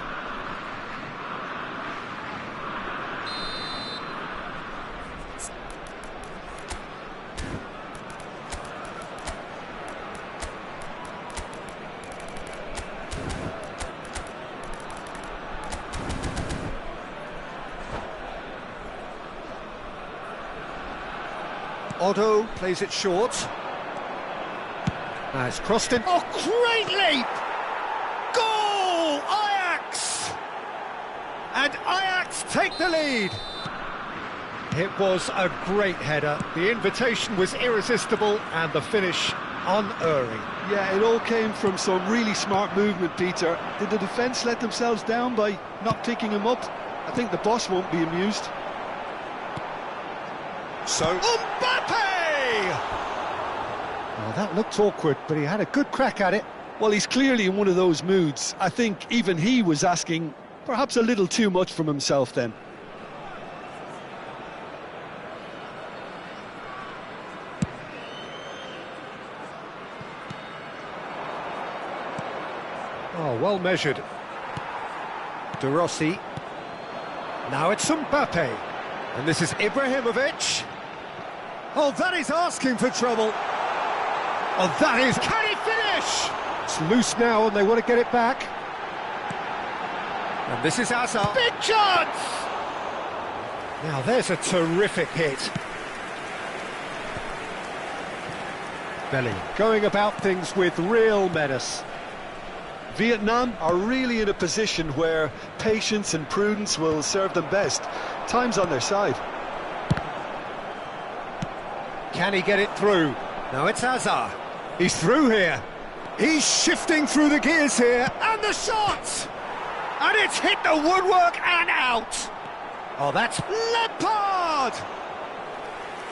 Otto plays it short. It's crossed in. Oh, great leap! Goal! Ajax! And Ajax take the lead. It was a great header. The invitation was irresistible and the finish unerring. Yeah, it all came from some really smart movement, Peter. Did the defence let themselves down by not picking him up? I think the boss won't be amused. So Mbappe! Oh, that looked awkward, but he had a good crack at it. Well, he's clearly in one of those moods. I think even he was asking perhaps a little too much from himself then. Oh, well measured. De Rossi. Now it's Mbappe. And this is Ibrahimovic. Oh, that is asking for trouble. Oh, that is... Can he finish? It's loose now and they want to get it back. And this is Hazard. Big chance! Now there's a terrific hit. Belly going about things with real menace. Vietnam are really in a position where patience and prudence will serve them best. Time's on their side. Can he get it through? Now it's Hazard. He's through here. He's shifting through the gears here. And the shot! And it's hit the woodwork and out. Oh, that's Lampard!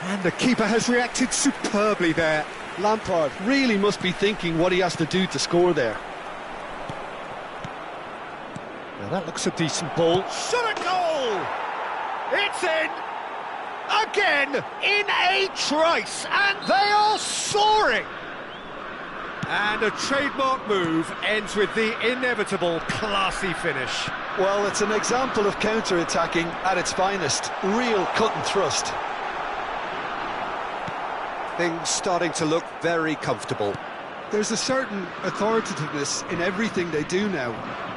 And the keeper has reacted superbly there. Lampard really must be thinking what he has to do to score there. Now that looks a decent ball. Shot a goal! It's in! Again, in a trice, and they are soaring! And a trademark move ends with the inevitable classy finish. Well, it's an example of counter-attacking at its finest. Real cut and thrust. Things starting to look very comfortable. There's a certain authoritativeness in everything they do now.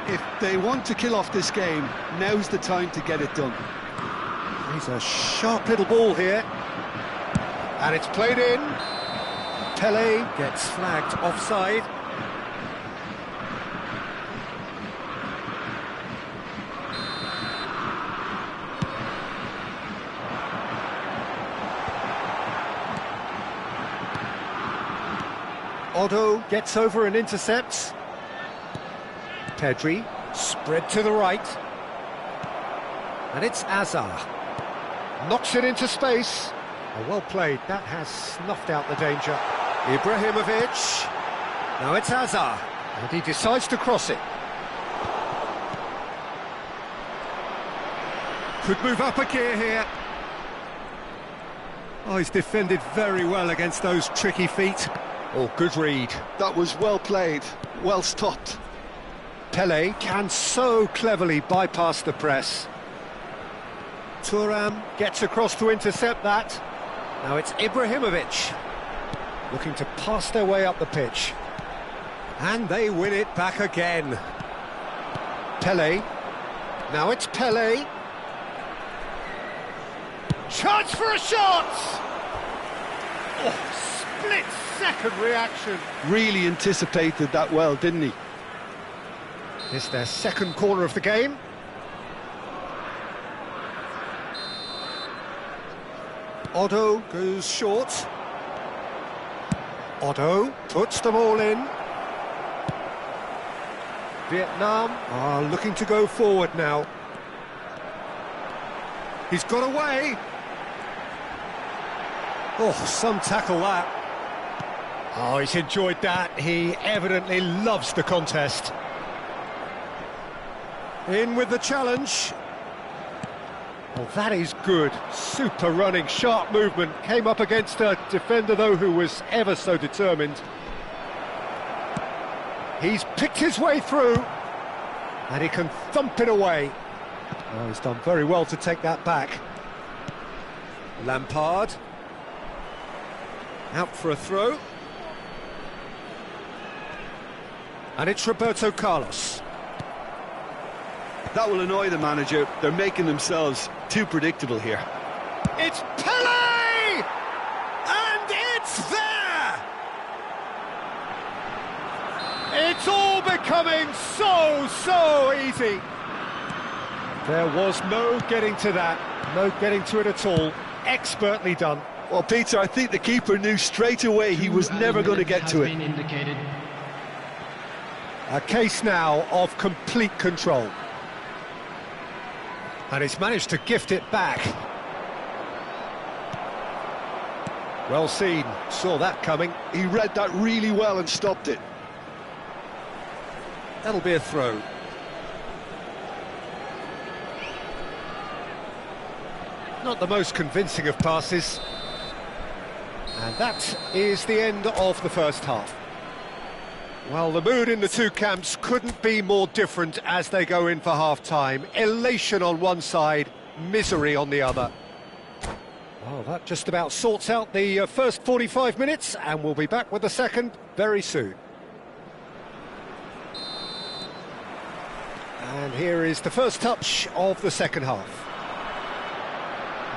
If they want to kill off this game, now's the time to get it done. He's a sharp little ball here. And it's played in. Pele gets flagged offside. Otto gets over and intercepts. Pedri, spread to the right. And it's Hazard. Knocks it into space. Oh, well played, that has snuffed out the danger. Ibrahimovic. Now it's Hazard. And he decides to cross it. Could move up a gear here. Oh, he's defended very well against those tricky feet. Oh, good read. That was well played, well stopped. Pele can so cleverly bypass the press. Thuram gets across to intercept that. Now it's Ibrahimovic, looking to pass their way up the pitch. And they win it back again. Pele. Now it's Pele. Chance for a shot! Oh, split-second reaction. Really anticipated that well, didn't he? It's their second corner of the game. Otto goes short. Otto puts them all in. Vietnam are looking to go forward now. He's got away. Oh, some tackle that. Oh, he's enjoyed that. He evidently loves the contest. In with the challenge. Oh, that is good. Super running, sharp movement. Came up against a defender, though, who was ever so determined. He's picked his way through. And he can thump it away. Oh, he's done very well to take that back. Lampard. Out for a throw. And it's Roberto Carlos. That will annoy the manager. They're making themselves too predictable here. It's Pele! And it's there! It's all becoming so easy. There was no getting to that, no getting to it at all. Expertly done. Well, Peter, I think the keeper knew straight away he was never going to get to it. A case now of complete control. And he's managed to gift it back. Well seen, saw that coming. He read that really well and stopped it. That'll be a throw. Not the most convincing of passes. And that is the end of the first half. Well, the mood in the two camps couldn't be more different as they go in for half-time. Elation on one side, misery on the other. Oh, that just about sorts out the first 45 minutes, and we'll be back with the second very soon. And here is the first touch of the second half.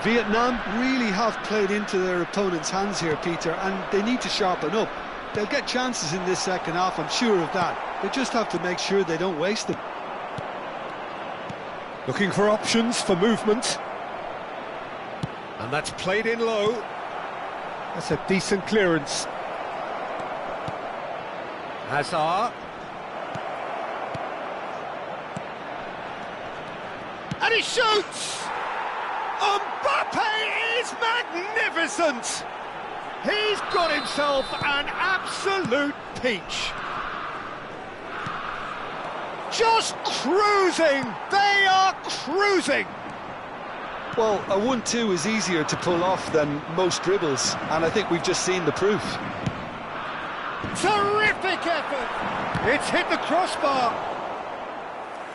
Vietnam really have played into their opponent's hands here, Peter, and they need to sharpen up. They'll get chances in this second half, I'm sure of that. They just have to make sure they don't waste them. Looking for options for movement. And that's played in low. That's a decent clearance. Hazard. And he shoots! Mbappe is magnificent! He's got himself an absolute peach. Just cruising! They are cruising! Well, a 1-2 is easier to pull off than most dribbles, and I think we've just seen the proof. Terrific effort! It's hit the crossbar.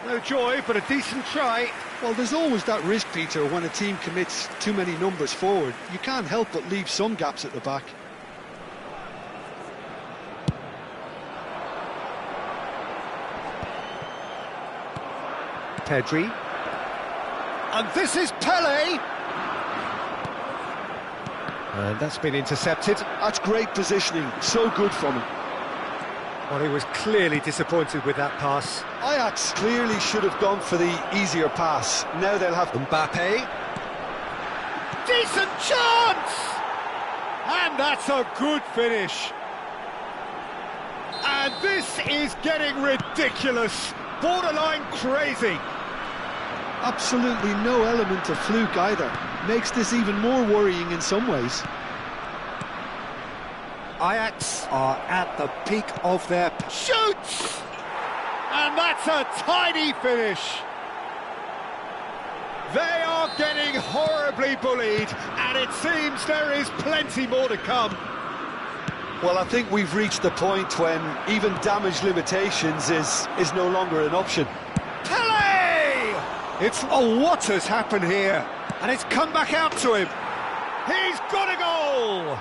No joy, but a decent try. Well, there's always that risk, Peter, when a team commits too many numbers forward. You can't help but leave some gaps at the back. Pedri. And this is Pele. And that's been intercepted. That's great positioning, so good from him. Well, he was clearly disappointed with that pass. Ajax clearly should have gone for the easier pass. Now they'll have Mbappe. Decent chance! And that's a good finish. And this is getting ridiculous. Borderline crazy. absolutely no element of fluke either. Makes this even more worrying in some ways. Ajax are at the peak of their... Shoots! And that's a tidy finish. They are getting horribly bullied, and it seems there is plenty more to come. Well, I think we've reached the point when even damage limitations is no longer an option. Pele! What has happened here? And it's come back out to him. He's got a goal!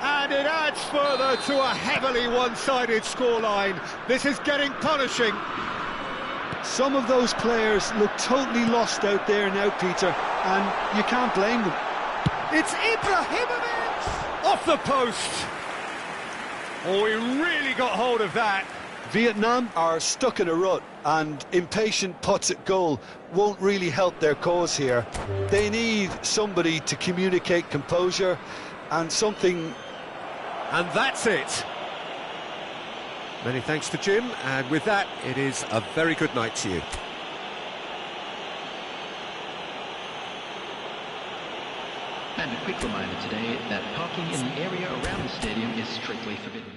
And it adds further to a heavily one-sided scoreline. This is getting punishing. Some of those players look totally lost out there now, Peter, and you can't blame them. It's Ibrahimovic! Off the post! Oh, he really got hold of that. Vietnam are stuck in a rut, and impatient putts at goal won't really help their cause here. They need somebody to communicate composure and something... And that's it. Many thanks to Jim, and with that, it is a very good night to you. And a quick reminder today that parking in the area around the stadium is strictly forbidden.